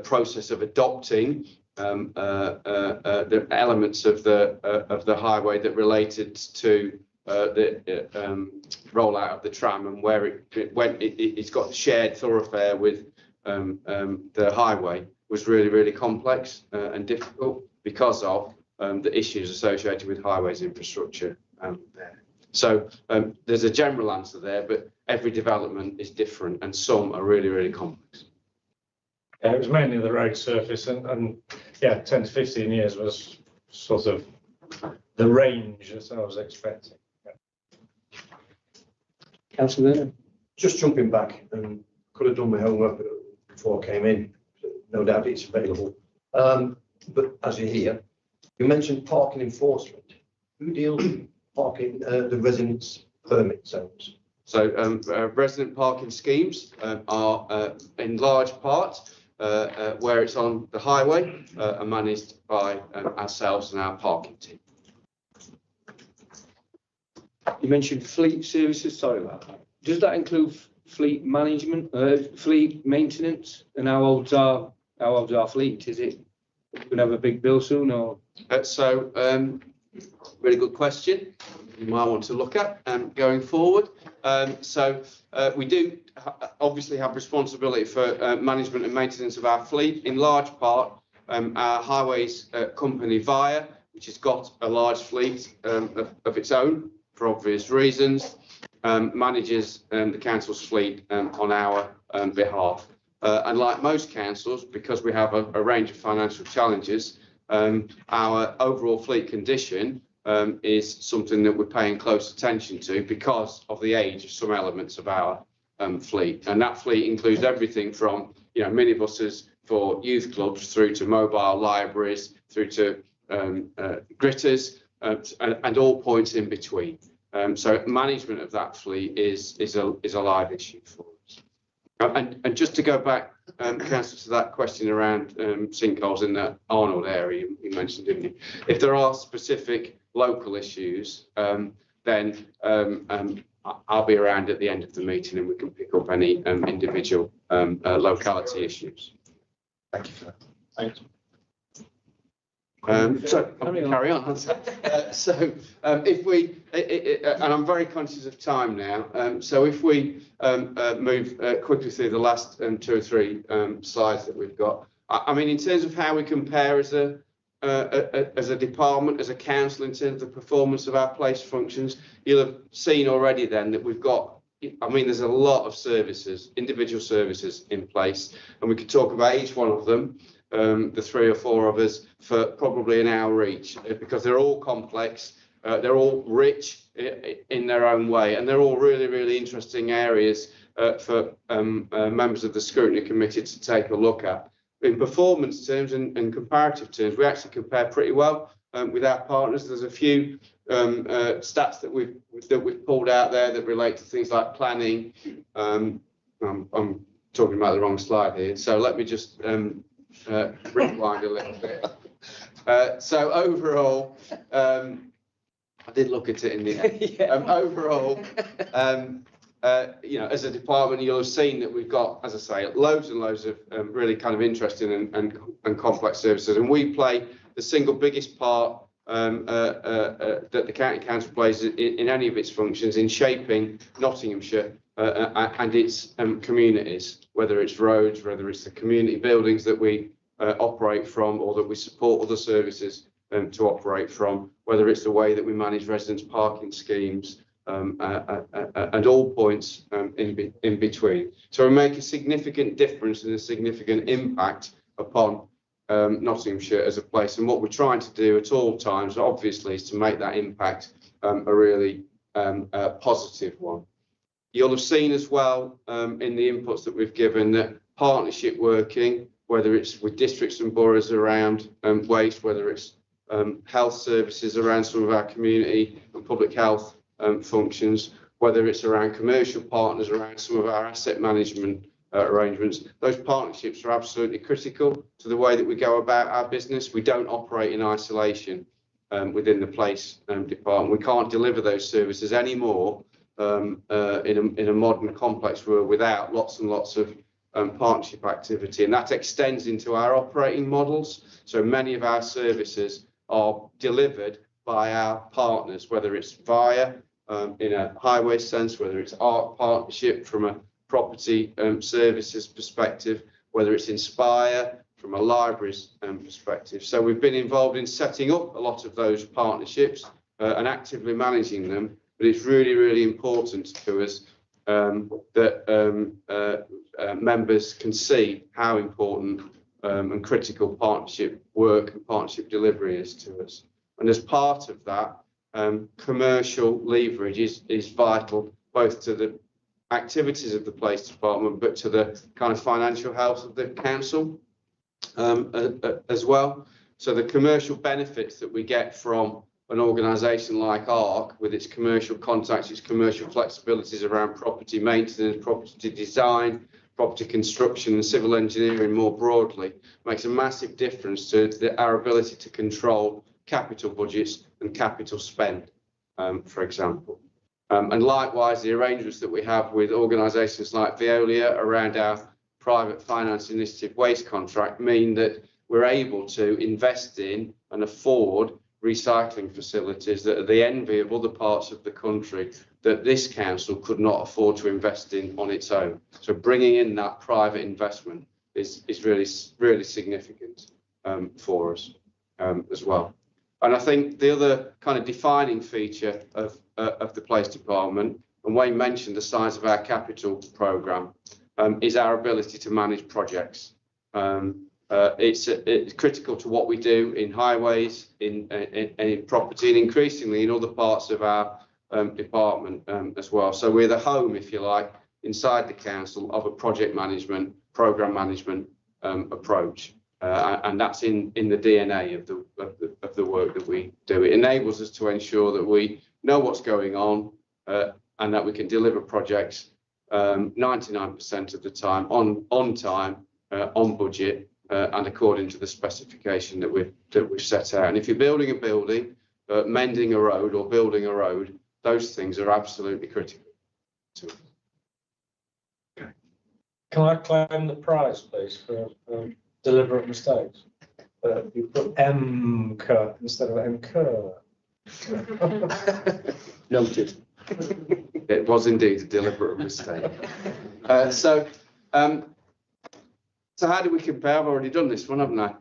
process of adopting the elements of the highway that related to the rollout of the tram and where it went, it's got shared thoroughfare with the highway, was really, really complex and difficult because of the issues associated with highways infrastructure there. So there's a general answer there, but every development is different and some are really, really complex. Yeah, it was mainly the road surface, and yeah, 10 to 15 years was sort of the range as I was expecting. Yeah. Councillor, Just jumping back, and could have done my homework before I came in. No doubt it's available. But as you hear, you mentioned parking enforcement. Who deals with parking, the residents' permit zones? So resident parking schemes are in large part where it's on the highway are managed by ourselves and our parking team. You mentioned fleet services, sorry about that. Does that include fleet management, fleet maintenance? And how old's our fleet? Is it going to have a big bill soon or? Really good question. You might want to look at going forward. We do obviously have responsibility for management and maintenance of our fleet. In large part, our highways company VIA, which has got a large fleet of its own for obvious reasons, manages the council's fleet on our behalf. And like most councils, because we have a range of financial challenges, our overall fleet condition is something that we're paying close attention to because of the age of some elements of our fleet. And that fleet includes everything from, minibuses for youth clubs through to mobile libraries, through to gritters, and all points in between. So management of that fleet is a live issue for us. And just to go back, Councillor, to that question around sinkholes in the Arnold area you mentioned, didn't you? If there are specific local issues, then I'll be around at the end of the meeting and we can pick up any individual locality issues. Thank you for that. Thanks. So I'm going to carry on. If we, and I'm very conscious of time now, so if we move quickly through the last 2 or 3 slides that we've got, I mean, in terms of how we compare as a department, as a council, in terms of the performance of our place functions, you'll have seen already then that we've got, I mean, there's a lot of services, individual services in place, and we could talk about each one of them, the 3 or 4 of us, for probably an hour each, because they're all complex, they're all rich in their own way, and they're all really, really interesting areas for members of the scrutiny committee to take a look at. In performance terms and comparative terms, we actually compare pretty well with our partners. There's a few stats that we've pulled out there that relate to things like planning. I'm talking about the wrong slide here, so let me just rewind a little bit. So overall, I did look at it in the end. Yeah. Overall, as a department, you'll have seen that we've got, as I say, loads and loads of really kind of interesting and complex services, and we play the single biggest part that the county council plays in any of its functions in shaping Nottinghamshire and its communities, whether it's roads, whether it's the community buildings that we operate from, or that we support other services to operate from, whether it's the way that we manage residents' parking schemes, and all points in between. So we make a significant difference and a significant impact upon Nottinghamshire as a place. And what we're trying to do at all times, obviously, is to make that impact a really positive one. You'll have seen as well in the inputs that we've given that partnership working, whether it's with districts and boroughs around waste, whether it's health services around some of our community and public health functions, whether it's around commercial partners around some of our asset management arrangements, those partnerships are absolutely critical to the way that we go about our business. We don't operate in isolation within the place department. We can't deliver those services anymore in a modern complex world without lots and lots of partnership activity, and that extends into our operating models. So many of our services are delivered by our partners, whether it's via in a highway sense, whether it's ARC partnership from a property services perspective, whether it's Inspire from a libraries perspective. So we've been involved in setting up a lot of those partnerships and actively managing them, but it's really, really important to us that members can see how important and critical partnership work and partnership delivery is to us. And as part of that, commercial leverage is vital, both to the activities of the police department, but to the kind of financial health of the council as well. So the commercial benefits that we get from an organisation like ARC, with its commercial contacts, its commercial flexibilities around property maintenance, property design, property construction and civil engineering more broadly, makes a massive difference to our ability to control capital budgets and capital spend, for example. And likewise, the arrangements that we have with organisations like Veolia around our private finance initiative waste contract mean that we're able to invest in and afford recycling facilities that are the envy of other parts of the country that this council could not afford to invest in on its own. So bringing in that private investment is really significant for us as well. And I think the other kind of defining feature of the Place Department, and Wayne mentioned the size of our capital programme, is our ability to manage projects. It's critical to what we do in highways, in property, and increasingly in other parts of our department as well. So we're the home, if you like, inside the council of a project management, programme management approach. And that's in the DNA of the work that we do. It enables us to ensure that we know what's going on and that we can deliver projects 99% of the time on time, on budget, and according to the specification that we've set out. And if you're building a building, mending a road or building a road, those things are absolutely critical to us. Okay. Can I claim the prize, please, for deliberate mistakes? You put MCUR instead of MCUR. Noted. It was indeed a deliberate mistake. So how do we compare? I've already done this one, haven't I?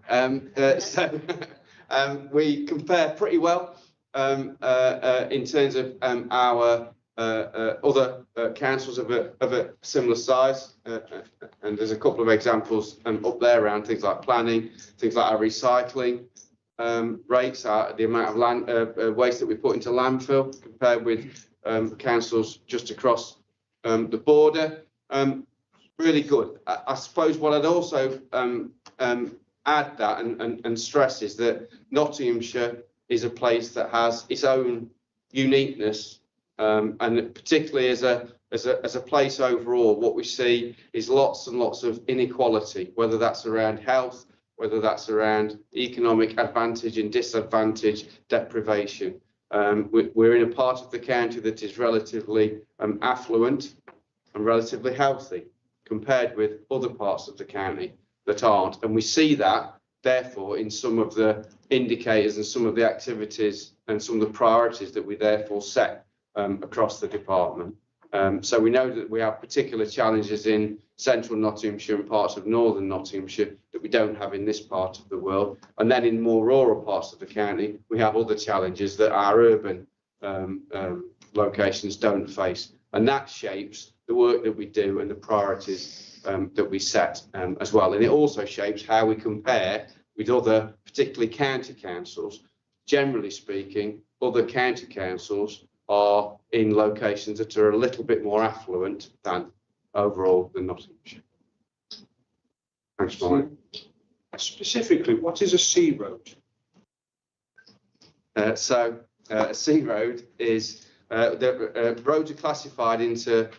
We compare pretty well in terms of our other councils of a similar size, and there's a couple of examples up there around things like planning, things like our recycling rates, the amount of land waste that we put into landfill compared with councils just across the border. Really good. I suppose what I'd also add that and stress is that Nottinghamshire is a place that has its own uniqueness, and particularly as a place overall, what we see is lots and lots of inequality, whether that's around health, whether that's around economic advantage and disadvantage, deprivation. We're in a part of the county that is relatively affluent and relatively healthy compared with other parts of the county that aren't. And we see that, therefore, in some of the indicators and some of the activities and some of the priorities that we therefore set across the department. So we know that we have particular challenges in central Nottinghamshire and parts of northern Nottinghamshire that we don't have in this part of the world. And then in more rural parts of the county, we have other challenges that our urban locations don't face. And that shapes the work that we do and the priorities that we set as well. And it also shapes how we compare with other, particularly county councils. Generally speaking, other county councils are in locations that are a little bit more affluent than overall the Nottinghamshire. Thanks, Mike. Specifically, what is a C road? So a C road is the roads are classified into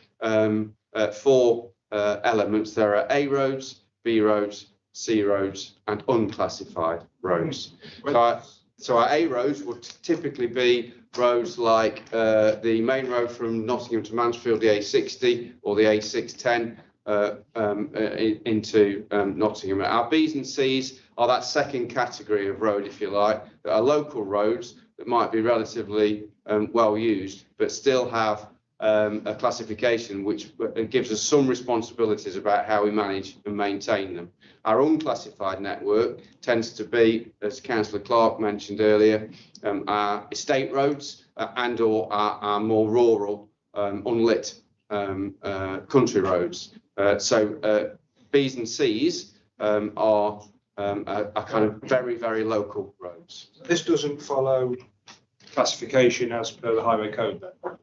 four elements. There are A roads, B roads, C roads, and unclassified roads. So our A roads would typically be roads like the main road from Nottingham to Mansfield, the A60 or the A610 into Nottingham. Our Bs and Cs are that second category of road, if you like, that are local roads that might be relatively well used, but still have a classification which gives us some responsibilities about how we manage and maintain them. Our unclassified network tends to be, as Councillor Clark mentioned earlier, our estate roads and or our more rural, unlit country roads. So Bs and Cs are kind of very, very local roads. This doesn't follow classification as per the highway code then?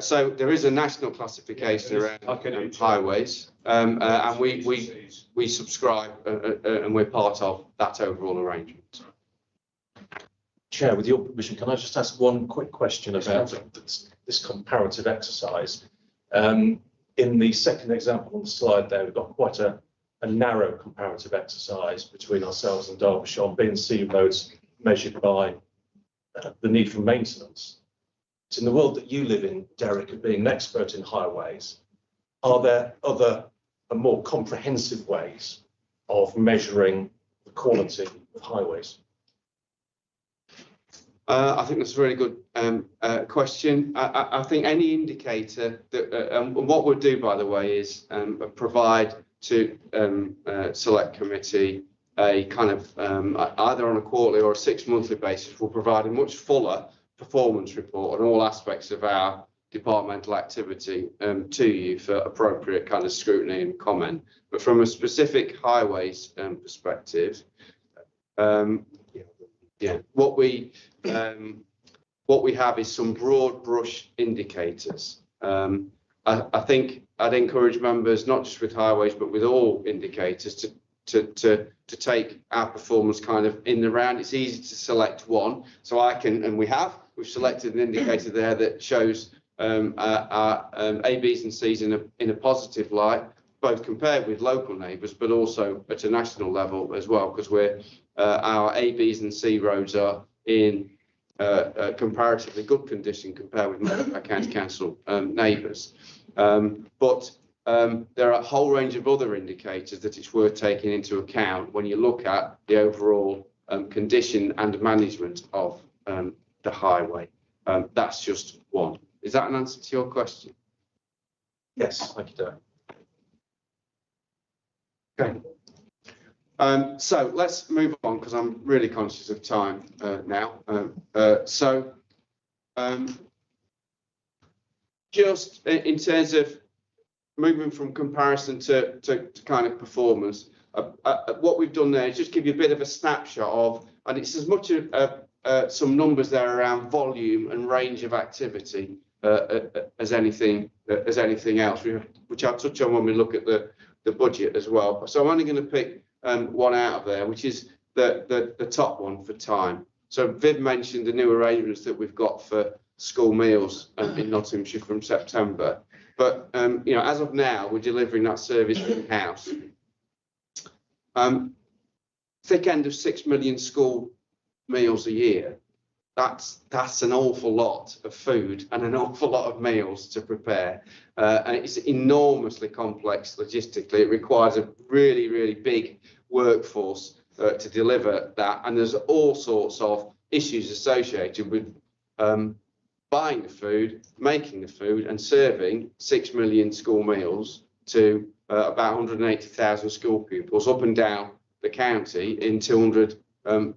So there is a national classification around highways, and we subscribe and we're part of that overall arrangement. Chair, with your permission, can I just ask one quick question about this comparative exercise? In the second example on the slide there, we've got quite a narrow comparative exercise between ourselves and Derbyshire on B and C roads measured by the need for maintenance. So in the world that you live in, Derek, being an expert in highways, are there other and more comprehensive ways of measuring the quality of highways? I think that's a really good question. I think any indicator that, what we'll do, by the way, is provide to select committee a kind of either on a quarterly or a 6 monthly basis. We'll provide a much fuller performance report on all aspects of our departmental activity to you for appropriate kind of scrutiny and comment. But from a specific highways perspective, yeah, what we have is some broad brush indicators. I think I'd encourage members, not just with highways, but with all indicators, to take our performance kind of in the round. It's easy to select one, so I can, and we've selected an indicator there that shows our A, B's and C's in a positive light, both compared with local neighbours, but also at a national level as well, because we're our A, B's and C roads are in comparatively good condition compared with most of our county council neighbours. But there are a whole range of other indicators that it's worth taking into account when you look at the overall condition and management of the highway. That's just one. Is that an answer to your question? Yes, thank you, Derek. Okay. So let's move on, because I'm really conscious of time now. Just in terms of moving from comparison to kind of performance, what we've done there is just give you a bit of a snapshot of, and it's as much some numbers there around volume and range of activity as anything else, which I'll touch on when we look at the budget as well. So I'm only going to pick one out of there, which is the top one for time. So Viv mentioned the new arrangements that we've got for school meals in Nottinghamshire from September. But you know, as of now, we're delivering that service in-house. Thick end of 6 million school meals a year. That's an awful lot of food and an awful lot of meals to prepare. And it's enormously complex logistically. It requires a really, really big workforce to deliver that. And there's all sorts of issues associated with buying the food, making the food and serving 6 million school meals to about 180,000 school pupils up and down the county in 200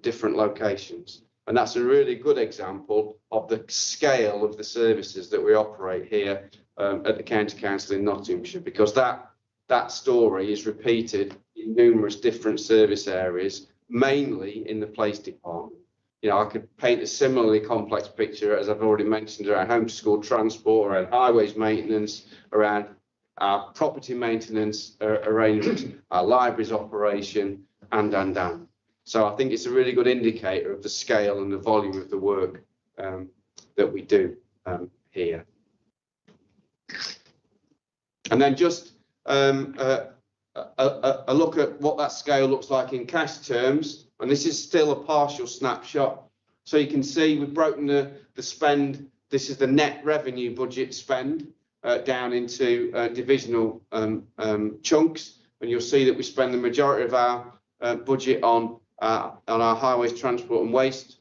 different locations. And that's a really good example of the scale of the services that we operate here at the County Council in Nottinghamshire, because that story is repeated in numerous different service areas, mainly in the police department. You know, I could paint a similarly complex picture, as I've already mentioned, around home to school transport, around highways maintenance, around our property maintenance arrangements, our libraries operation, and. So I think it's a really good indicator of the scale and the volume of the work that we do here. And then just a look at what that scale looks like in cash terms. And this is still a partial snapshot. So you can see we've broken the spend. This is the net revenue budget spend down into divisional chunks. And you'll see that we spend the majority of our budget on our highways, transport and waste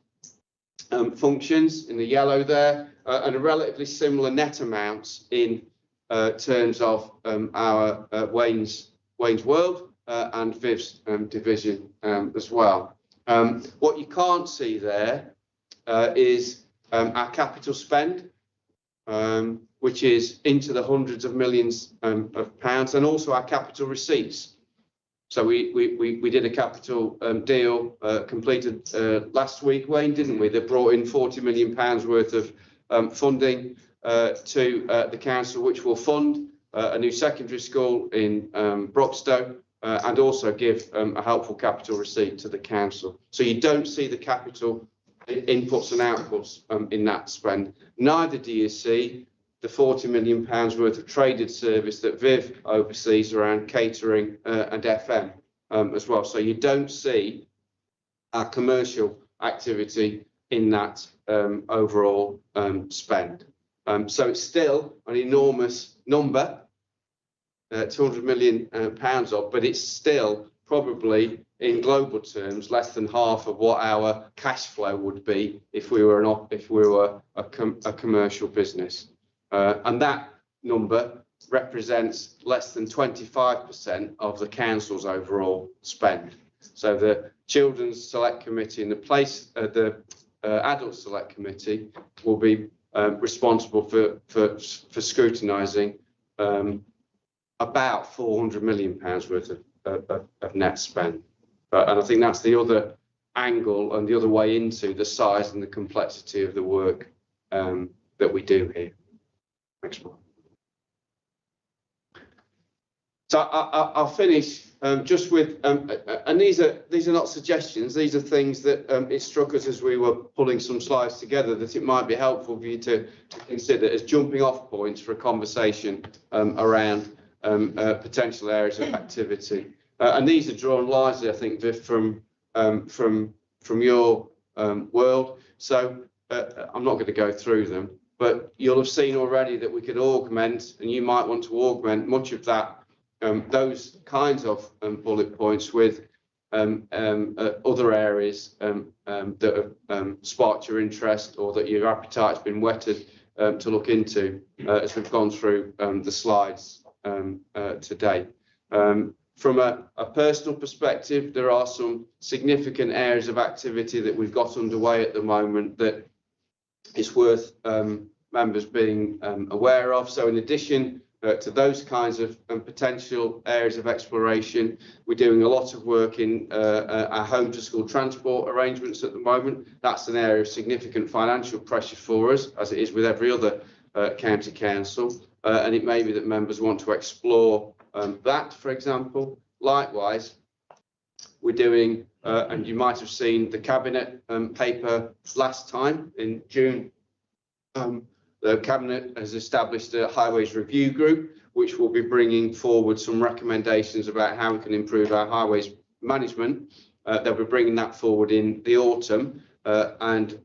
functions in the yellow there, and a relatively similar net amounts in terms of our Wayne's World and Viv's division as well. What you can't see there is our capital spend, which is into the hundreds of millions of pounds, and also our capital receipts. So we did a capital deal completed last week, Wayne, didn't we? That brought in £40 million worth of funding to the council, which will fund a new secondary school in Broxtowe and also give a helpful capital receipt to the council. So you don't see the capital inputs and outputs in that spend. Neither do you see the £40 million worth of traded service that Viv oversees around catering and FM as well. So you don't see our commercial activity in that overall spend. So it's still an enormous number, £200 million of, but it's still probably in global terms less than half of what our cash flow would be if we were a commercial business. And that number represents less than 25% of the council's overall spend. So the Children's Select Committee and the Adult Select Committee will be responsible for scrutinising about £400 million worth of net spend. And I think that's the other angle and the other way into the size and the complexity of the work that we do here. Next one. So I'll finish just with, and these are not suggestions, these are things that it struck us as we were pulling some slides together that it might be helpful for you to consider as jumping off points for a conversation around potential areas of activity. And these are drawn largely, I think, Viv, from your world. So I'm not going to go through them, but you'll have seen already that we could augment, and you might want to augment much of that, those kinds of bullet points with other areas that have sparked your interest or that your appetite's been whetted to look into as we've gone through the slides today. From a personal perspective, there are some significant areas of activity that we've got underway at the moment that it's worth members being aware of. So in addition to those kinds of potential areas of exploration, we're doing a lot of work in our home to school transport arrangements at the moment. That's an area of significant financial pressure for us, as it is with every other county council. And it may be that members want to explore that, for example. Likewise, we're doing, and you might have seen the Cabinet paper last time in June. The Cabinet has established a Highways Review Group, which will be bringing forward some recommendations about how we can improve our highways management. They'll be bringing that forward in the autumn, and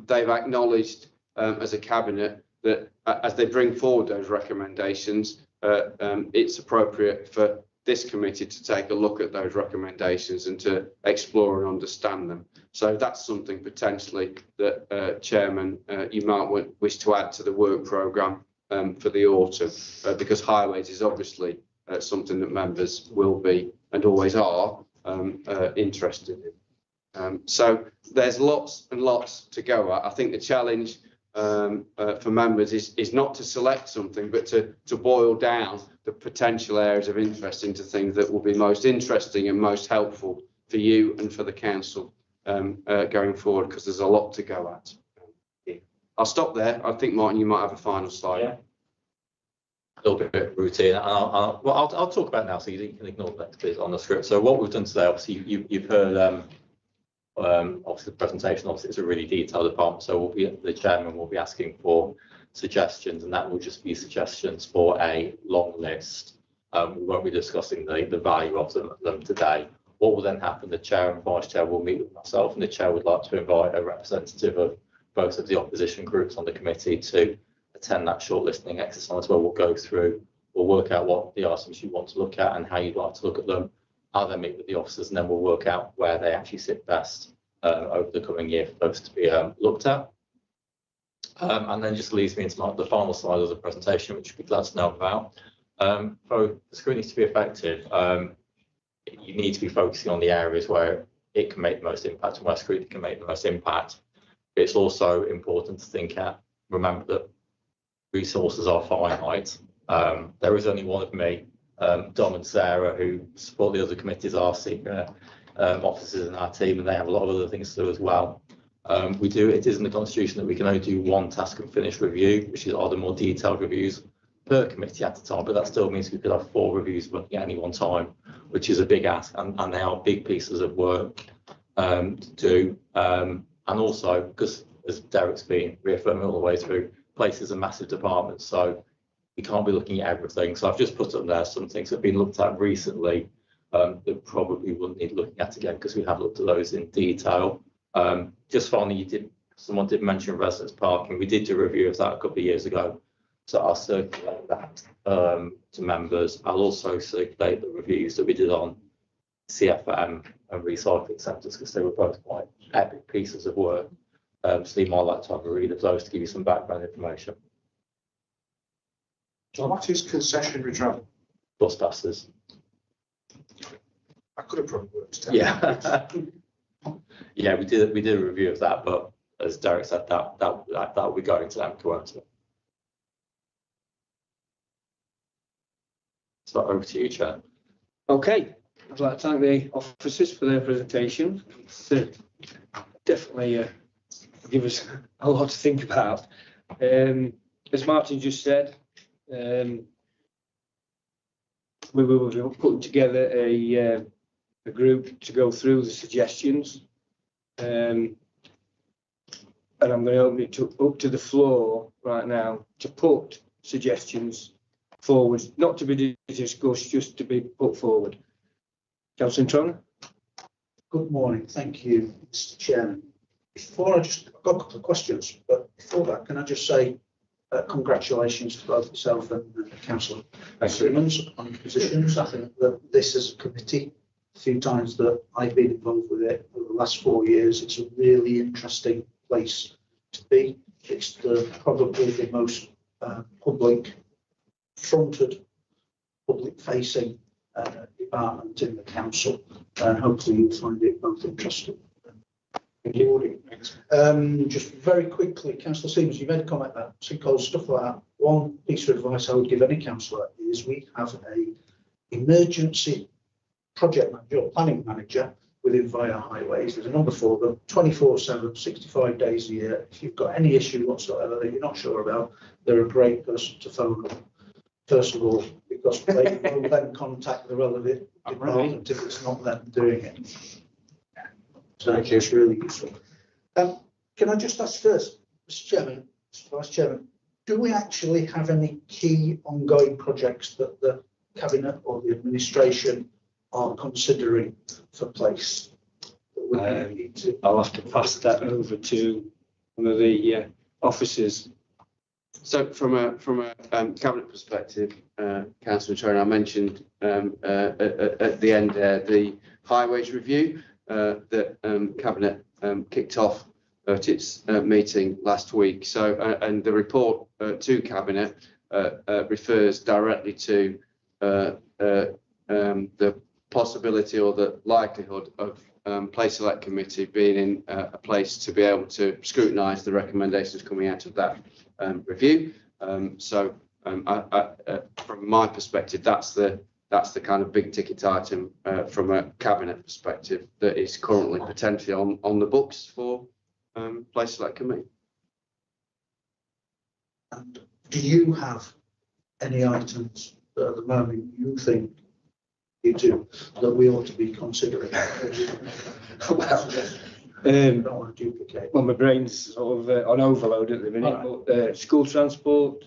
they've acknowledged as a Cabinet that as they bring forward those recommendations, it's appropriate for this committee to take a look at those recommendations and to explore and understand them. So that's something potentially that, Chairman, you might wish to add to the work programme for the autumn, because highways is obviously something that members will be and always are interested in. So there's lots and lots to go at. I think the challenge for members is not to select something, but to boil down the potential areas of interest into things that will be most interesting and most helpful for you and for the council going forward, because there's a lot to go at. I'll stop there. I think, Martin, you might have a final slide. Yeah. A little bit routine. I'll talk about it now, so you can ignore that bit on the script. So what we've done today, obviously, you've heard obviously the presentation. Obviously, it's a really detailed department, so the chairman will be asking for suggestions, and that will just be suggestions for a long list. We won't be discussing the value of them today. What will then happen? The chair and vice chair will meet with myself, and the chair would like to invite a representative of both of the opposition groups on the committee to attend that shortlisting exercise, where we'll go through, we'll work out what the items you want to look at and how you'd like to look at them. I'll then meet with the officers, and then we'll work out where they actually sit best over the coming year for those to be looked at. And then just leads me into the final slide of the presentation, which you'd be glad to know about. For the scrutiny to be effective, you need to be focusing on the areas where it can make the most impact and where scrutiny can make the most impact. It's also important to remember that resources are finite. There is only one of me, Dom and Sarah, who support the other committees, our senior officers in our team, and they have a lot of other things to do as well. It is in the constitution that we can only do one task and finish review, which are the more detailed reviews per committee at a time, but that still means we could have 4 reviews running at any one time, which is a big ask, and they are big pieces of work to do. And also, because as Derek's been reaffirming all the way through, place is a massive department, so we can't be looking at everything. So I've just put up there some things that have been looked at recently that probably wouldn't need looking at again, because we have looked at those in detail. Just finally, someone did mention residence parking. We did do a review of that a couple of years ago. So I'll circulate that to members. I'll also circulate the reviews that we did on CFM and recycling centres, because they were both quite epic pieces of work. So you might like to have a read of those to give you some background information. What is concessionary travel? Bus passes. I could have probably worked. Yeah. Yeah, we did a review of that, but as Derek said, that will be going to MCO, won't it? So over to you, Chair. Okay, I'd like to thank the officers for their presentation. It's definitely give us a lot to think about. As Martin just said, we will be putting together a group to go through the suggestions, and I'm going to open it up to the floor right now to put suggestions forward, not to be discussed, just to be put forward. Councillor Trona. Good morning, thank you, Mr. Chairman. Before I've got a couple of questions, but before that, can I just say congratulations to both yourself and Councillor Simmons on your positions. I think that this is a committee, a few times that I've been involved with it over the last 4 years, it's a really interesting place to be. It's probably the most public-fronted, public-facing department in the council, and hopefully you'll find it both interesting. Just very quickly, Councillor Simmons, you made a comment about sinkhole stuff like that. One piece of advice I would give any councillor is we have a emergency project manager or planning manager within Via Highways. There's a number for them, 24/7, 65 days a year. If you've got any issue whatsoever that you're not sure about, they're a great person to phone up. First of all, because they will then contact the relevant department if it's not them doing it. So it's really useful. Can I just ask first, Mr. Chairman, Vice Chairman, do we actually have any key ongoing projects that the Cabinet or the administration are considering for place? I'll have to pass that over to one of the officers. So from a cabinet perspective, Councillor Trona, I mentioned at the end the highways review that cabinet kicked off at its meeting last week. So and the report to cabinet refers directly to the possibility or the likelihood of place select committee being in a place to be able to scrutinise the recommendations coming out of that review. So from my perspective, that's the kind of big ticket item from a cabinet perspective that is currently potentially on the books for place select committee. And do you have any items that at the moment you think you do that we ought to be considering? Well, I don't want to duplicate. Well, my brain's sort of on overload at the minute. Right. But school transport,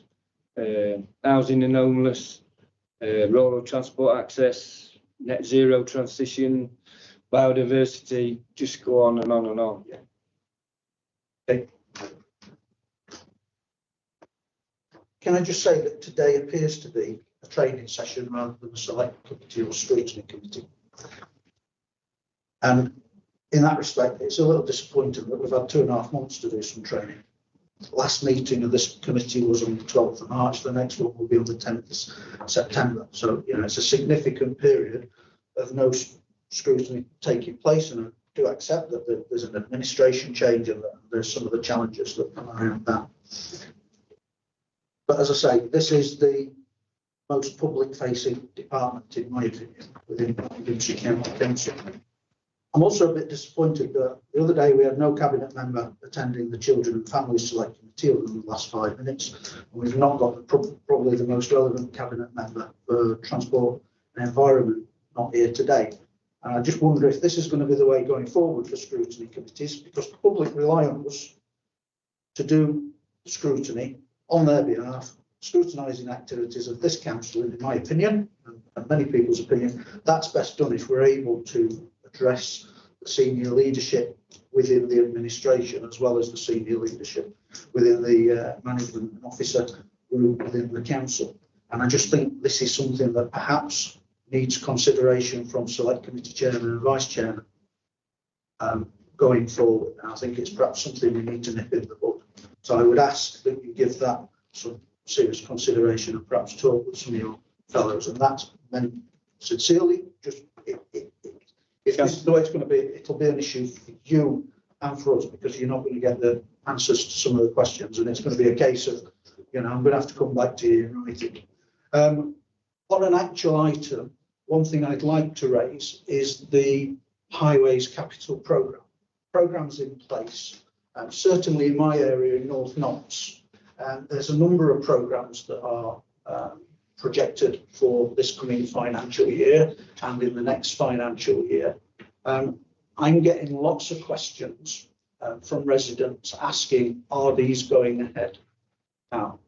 housing and homeless, rural transport access, net zero transition, biodiversity, just go on and on and on. Yeah. Okay. Can I just say that today appears to be a training session rather than a select committee or scrutiny committee? And in that respect, it's a little disappointing that we've had 2.5 months to do some training. The last meeting of this committee was on the 12th of March. The next one will be on the 10th of September. So, you know, it's a significant period of no scrutiny taking place. And I do accept that there's an administration change and that there's some of the challenges that come around that. But as I say, this is the most public-facing department, in my opinion, within Nottinghamshire County Council. I'm also a bit disappointed that the other day we had no cabinet member attending the Children and Families Select Committee over the last 5 minutes. And we've not got probably the most relevant cabinet member for Transport and Environment not here today. And I just wonder if this is going to be the way going forward for scrutiny committees, because the public rely on us to do scrutiny on their behalf, scrutinising activities of this council, in my opinion, and many people's opinion. That's best done if we're able to address the senior leadership within the administration, as well as the senior leadership within the management and officer group within the council. And I just think this is something that perhaps needs consideration from select committee chairman and vice chairman going forward. And I think it's perhaps something we need to nip in the bud. So I would ask that you give that some serious consideration and perhaps talk with some of your fellows. And that's meant sincerely. Just if this is the way it's going to be, it'll be an issue for you and for us, because you're not going to get the answers to some of the questions, and it's going to be a case of, you know, I'm going to have to come back to you in writing. On an actual item, one thing I'd like to raise is the Highways Capital Programme. Programmes in place, certainly in my area in North Notts, there's a number of programmes that are projected for this coming financial year and in the next financial year. I'm getting lots of questions from residents asking, are these going ahead? Now,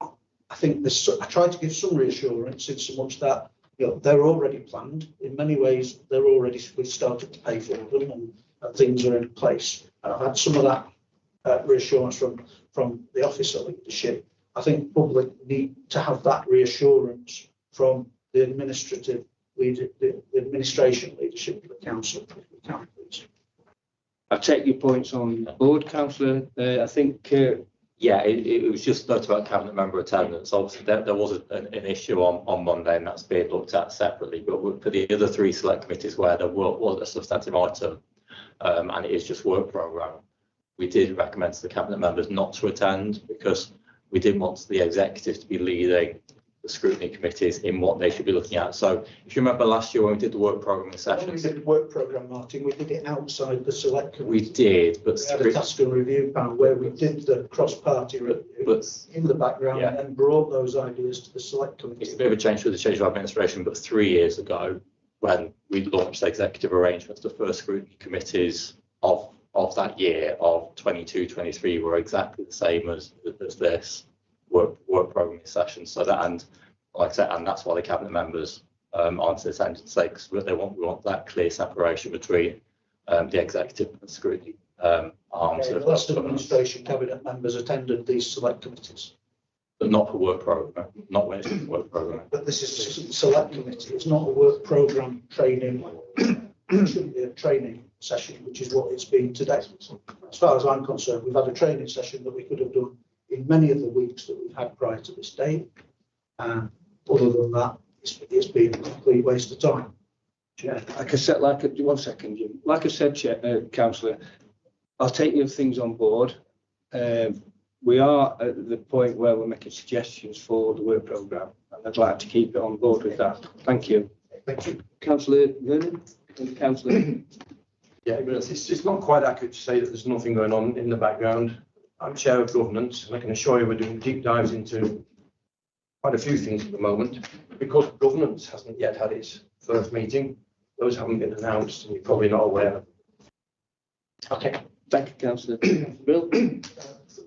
I think this, I tried to give some reassurance in so much that, you know, they're already planned. In many ways, they're already, we've started to pay for them, and things are in place. And I've had some of that reassurance from the officer leadership. I think public need to have that reassurance from the administrative leader, the administration leadership of the council. If we can, please. I take your points on board, councillor. I think. Yeah, it was just note about cabinet member attendance. Obviously, there was an issue on Monday, and that's being looked at separately. But for the other three select committees where there was a substantive item, and it is just work programme, we did recommend to the cabinet members not to attend, because we didn't want the executive to be leading the scrutiny committees in what they should be looking at. So if you remember last year when we did the work programming sessions. When we did work programme, Martin, we did it outside the select committee. We did, but we had a task and review panel where we did the cross-party review in the background, and then brought those ideas to the select committee. It's a bit of a change with the change of administration, but 3 years ago, when we launched executive arrangements, the first scrutiny committees of that year of 22-23 were exactly the same as this work programming session. So that, and like I said, and that's why the cabinet members aren't attending today, because we want that clear separation between the executive and scrutiny arms. The last administration cabinet members attended these select committees, but not for work programme, not when it's work programme. But this is a select committee. It's not a work programme training. It shouldn't be a training session, which is what it's been today. As far as I'm concerned, we've had a training session that we could have done in many of the weeks that we've had prior to this date. And other than that, it's been a complete waste of time. Yeah, like I said, one second, Jim. Like I said, councillor, I'll take your things on board. We are at the point where we're making suggestions for the work programme, and I'd like to keep it on board with that. Thank you. Thank you. Councillor Vernon and councillor. Yeah, it's not quite accurate to say that there's nothing going on in the background. I'm chair of governance, and I can assure you we're doing deep dives into quite a few things at the moment. Because governance hasn't yet had its first meeting, those haven't been announced, and you're probably not aware. Okay, thank you, councillor. Bill.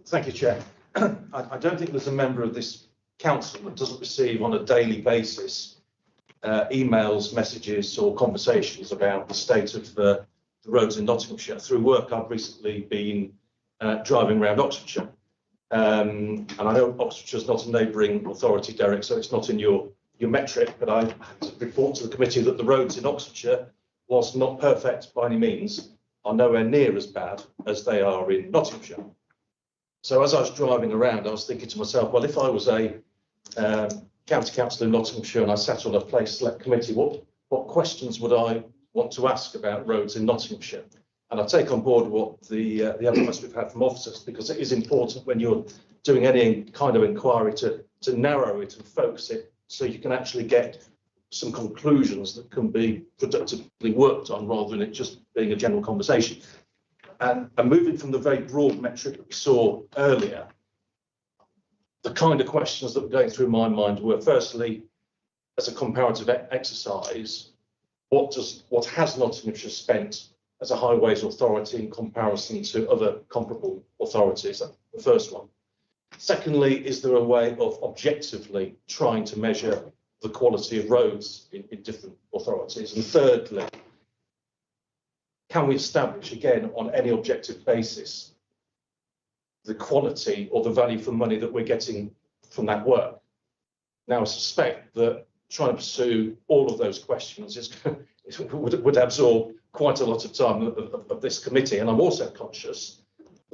Thank you, Chair. I don't think there's a member of this council that doesn't receive on a daily basis emails, messages or conversations about the state of the roads in Nottinghamshire. Through work, I've recently been driving around Oxfordshire. And I know Oxfordshire's not a neighbouring authority, Derek, so it's not in your metric, but I had to report to the committee that the roads in Oxfordshire, whilst not perfect by any means, are nowhere near as bad as they are in Nottinghamshire. So as I was driving around, I was thinking to myself, well, if I was a county councillor in Nottinghamshire and I sat on a place select committee, what questions would I want to ask about roads in Nottinghamshire? And I take on board what the advice we've had from officers, because it is important when you're doing any kind of inquiry to narrow it and focus it so you can actually get some conclusions that can be productively worked on, rather than it just being a general conversation. And moving from the very broad metric that we saw earlier, the kind of questions that were going through my mind were, firstly, as a comparative exercise, what has Nottinghamshire spent as a highways authority in comparison to other comparable authorities? That's the first one. Secondly, is there a way of objectively trying to measure the quality of roads in different authorities? And thirdly, can we establish again on any objective basis the quality or the value for money that we're getting from that work? Now, I suspect that trying to pursue all of those questions would absorb quite a lot of time of this committee. And I'm also conscious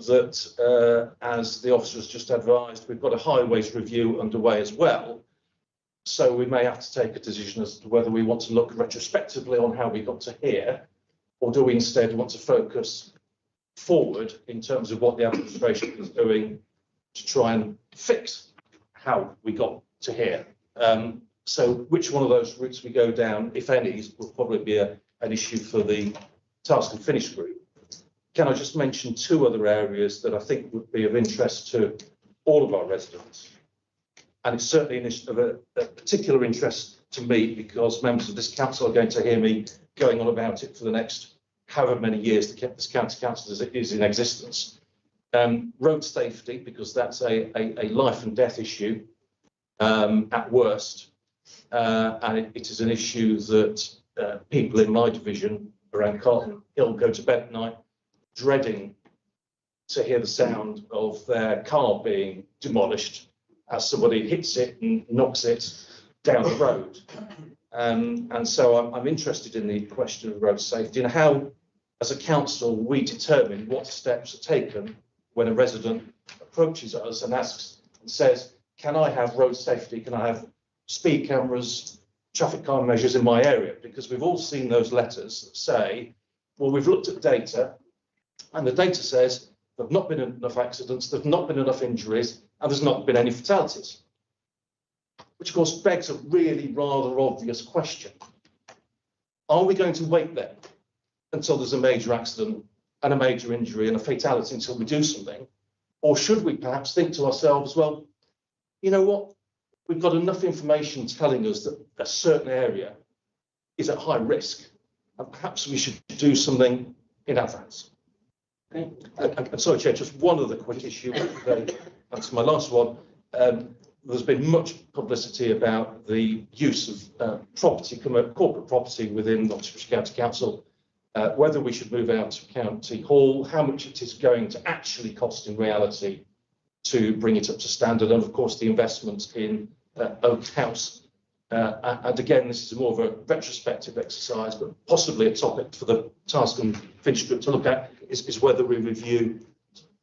that, as the officer has just advised, we've got a highways review underway as well. So we may have to take a decision as to whether we want to look retrospectively on how we got to here, or do we instead want to focus forward in terms of what the administration is doing to try and fix how we got to here. So which one of those routes we go down, if any, will probably be an issue for the Task and Finish group. Can I just mention two other areas that I think would be of interest to all of our residents? And it's certainly of a particular interest to me because members of this council are going to hear me going on about it for the next however many years this county council is in existence. Road safety, because that's a life and death issue at worst. And it is an issue that people in my division around Carlton Hill go to bed at night dreading to hear the sound of their car being demolished as somebody hits it and knocks it down the road. And so I'm interested in the question of road safety and how, as a council, we determine what steps are taken when a resident approaches us and asks and says, can I have road safety? Can I have speed cameras, traffic calm measures in my area? Because we've all seen those letters that say, well, we've looked at data and the data says there've not been enough accidents, there've not been enough injuries, and there's not been any fatalities. Which of course begs a really rather obvious question. Are we going to wait then until there's a major accident and a major injury and a fatality until we do something? Or should we perhaps think to ourselves, well, you know what? We've got enough information telling us that a certain area is at high risk, and perhaps we should do something in advance. Okay. And sorry, Chair, just one other quick issue. That's my last one. There's been much publicity about the use of corporate property within Nottinghamshire County Council, whether we should move out to County Hall, how much it is going to actually cost in reality to bring it up to standard, and of course the investment in Oak House. And again, this is more of a retrospective exercise, but possibly a topic for the Task and Finish group to look at is whether we review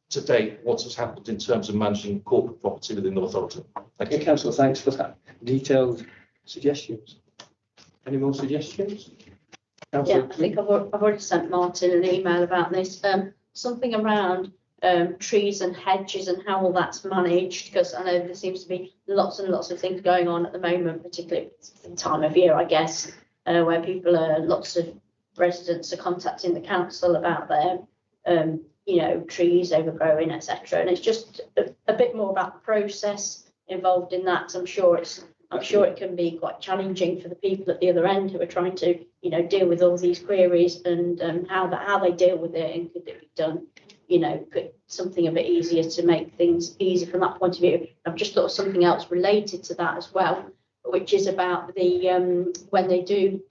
to date what has happened in terms of managing corporate property within the authority. Thank you. Councillor, thanks for that detailed suggestions. Any more suggestions? Yeah, I think I've already sent Martin an email about this. Something around trees and hedges and how all that's managed, because I know there seems to be lots and lots of things going on at the moment, particularly the time of year, I guess, where lots of residents are contacting the council about their trees overgrowing, etc. And it's just a bit more about the process involved in that. I'm sure it can be quite challenging for the people at the other end who are trying to, deal with all these queries and how they deal with it, and could it be done, something a bit easier to make things easy from that point of view. I've just thought of something else related to that as well, which is about the when they do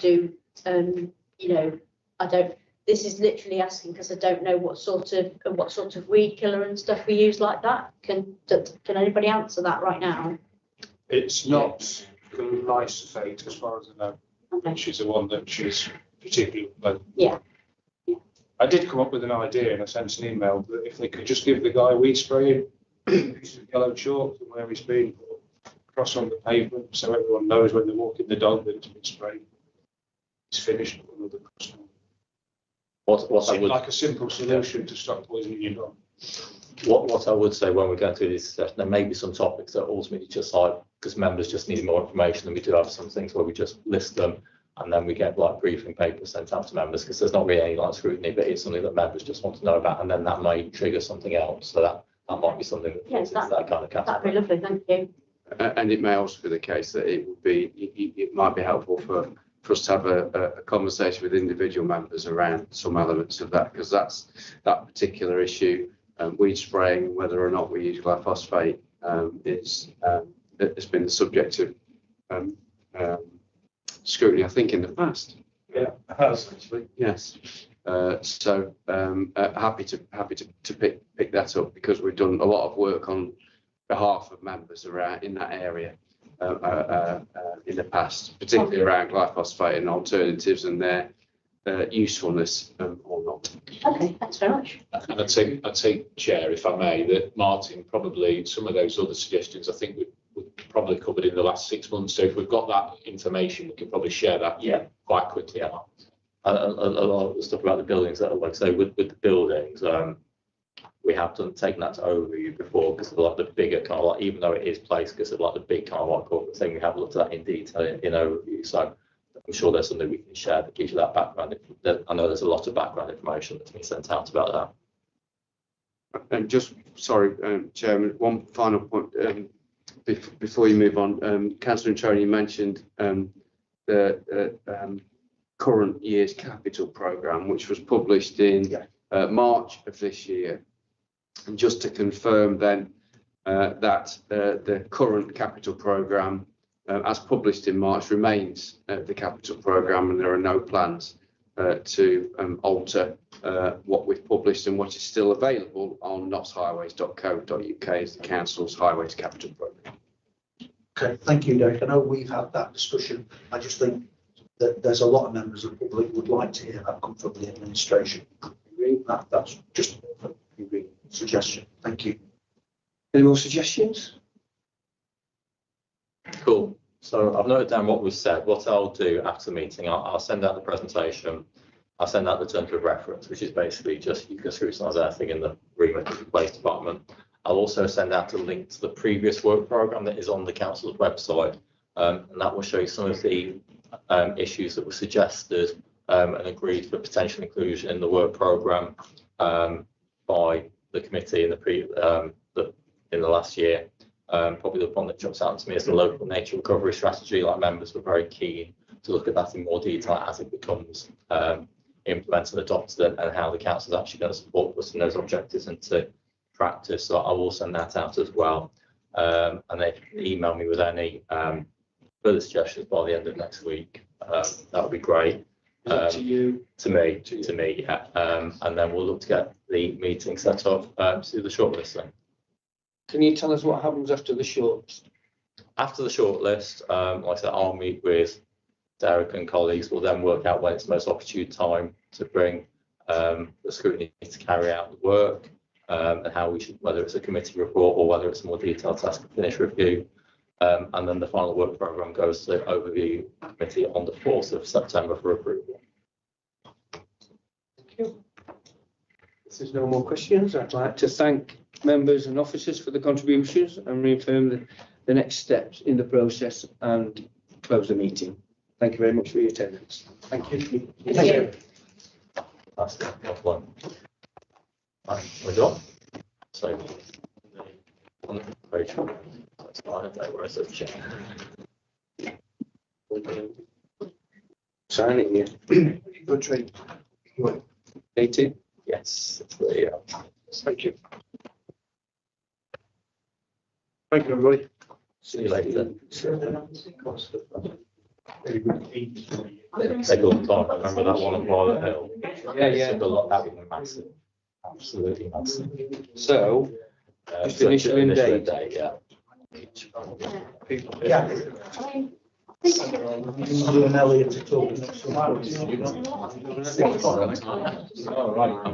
this is literally asking because I don't know what sort of weed killer and stuff we use like that. Can anybody answer that right now? It's not glyphosate, as far as I know, Okay. which is the one that she's particularly low. Yeah. I did come up with an idea and I sent an email that if they could just give the guy weed spraying piece of yellow chalk from where he's been across on the pavement, so everyone knows when they're walking the dog that it's been sprayed. It's finished. What I Seemed would like a simple solution to stop poisoning your dog. what I would say when we're going through this session, there may be some topics that ultimately just because members just need more information, and we do have some things where we just list them and then we get briefing papers sent out to members because there's not really any scrutiny, but it's something that members just want to know about, and then that may trigger something else. So that might be something that fits into that kind of category. That'd be lovely, thank you. And it may also be the case that it might be helpful for for us to have a conversation with individual members around some elements of that, because that particular issue, weed spraying, whether or not we use glyphosate, has been the subject of scrutiny, I think, in the past. Yeah, it has actually. Yes. So happy to pick that up, because we've done a lot of work on behalf of members around in that area in the past, particularly around glyphosate and alternatives and their usefulness or not. Okay, thanks very much. And I'd say, Chair, if I may, that Martin, probably some of those other suggestions, I think we've probably covered in the last 6 months. So if we've got that information, we can probably share that quite quickly. Yeah. A lot of the stuff about the buildings, that, like I say, with the buildings, we have taken that to overview before, because a lot of the bigger kind of, like, even though it is placed, because of like the big kind of like corporate thing, we have looked at that in detail in overview. So I'm sure there's something we can share that gives you that background. I know there's a lot of background information that's been sent out about that. And just, sorry, Chairman, one final point before you move on. Councillor Tony, you mentioned the current year's capital programme, which was published in March of this year. And just to confirm then that the current capital programme, as published in March, remains the capital programme, and there are no plans to alter what we've published and what is still available on nottshighways.co.uk as the Council's Highways Capital Programme. Okay, thank you, Derek. I know we've had that discussion. I just think that there's a lot of members of the public would like to hear that come from the administration. That's just a suggestion. Thank you. Any more suggestions? Cool. So I've noted down what was said. What I'll do after the meeting, I'll send out the presentation. I'll send out the terms of reference, which is basically just you can scrutinise anything in the remit of the Police Department. I'll also send out a link to the previous work programme that is on the council's website, and that will show you some of the issues that were suggested and agreed for potential inclusion in the work programme by the committee in the last year. Probably the one that jumps out to me is the local nature recovery strategy. Like, members were very keen to look at that in more detail as it becomes implemented and adopted, and how the council is actually going to support putting those objectives into practice. So I will send that out as well. And they can email me with any further suggestions by the end of next week. That would be great. To you? To me, yeah. And then we'll look to get the meeting set up to do the shortlist then. Can you tell us what happens after the shortlist? After the shortlist, like I said, I'll meet with Derek and colleagues. We'll then work out when it's the most opportune time to bring the scrutiny to carry out the work, and how we should, whether it's a committee report or whether it's a more detailed task and finish review. And then the final work programme goes to the overview committee on the 4th of September for approval. Thank you. If there's no more questions, I'd like to thank members and officers for the contributions and reaffirm the next steps in the process and close the meeting. Thank you very much for your attendance. Thank you. Thank you. That's the one. We're done. So, on the page, that's fine. Where is it? Check. Signing you. Good trade. 18? Yes. Yeah. Thank you. Thank you, everybody. See you later. Take a long time. Remember that one on Violet Hill? Yeah. That was massive. Absolutely massive. So, just initial end date. Yeah. Yeah. You and Elliot are talking of some hours. Oh, right. I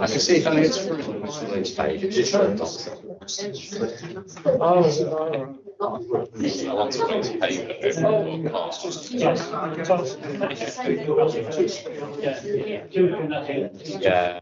can see if Elliot's through. Yeah.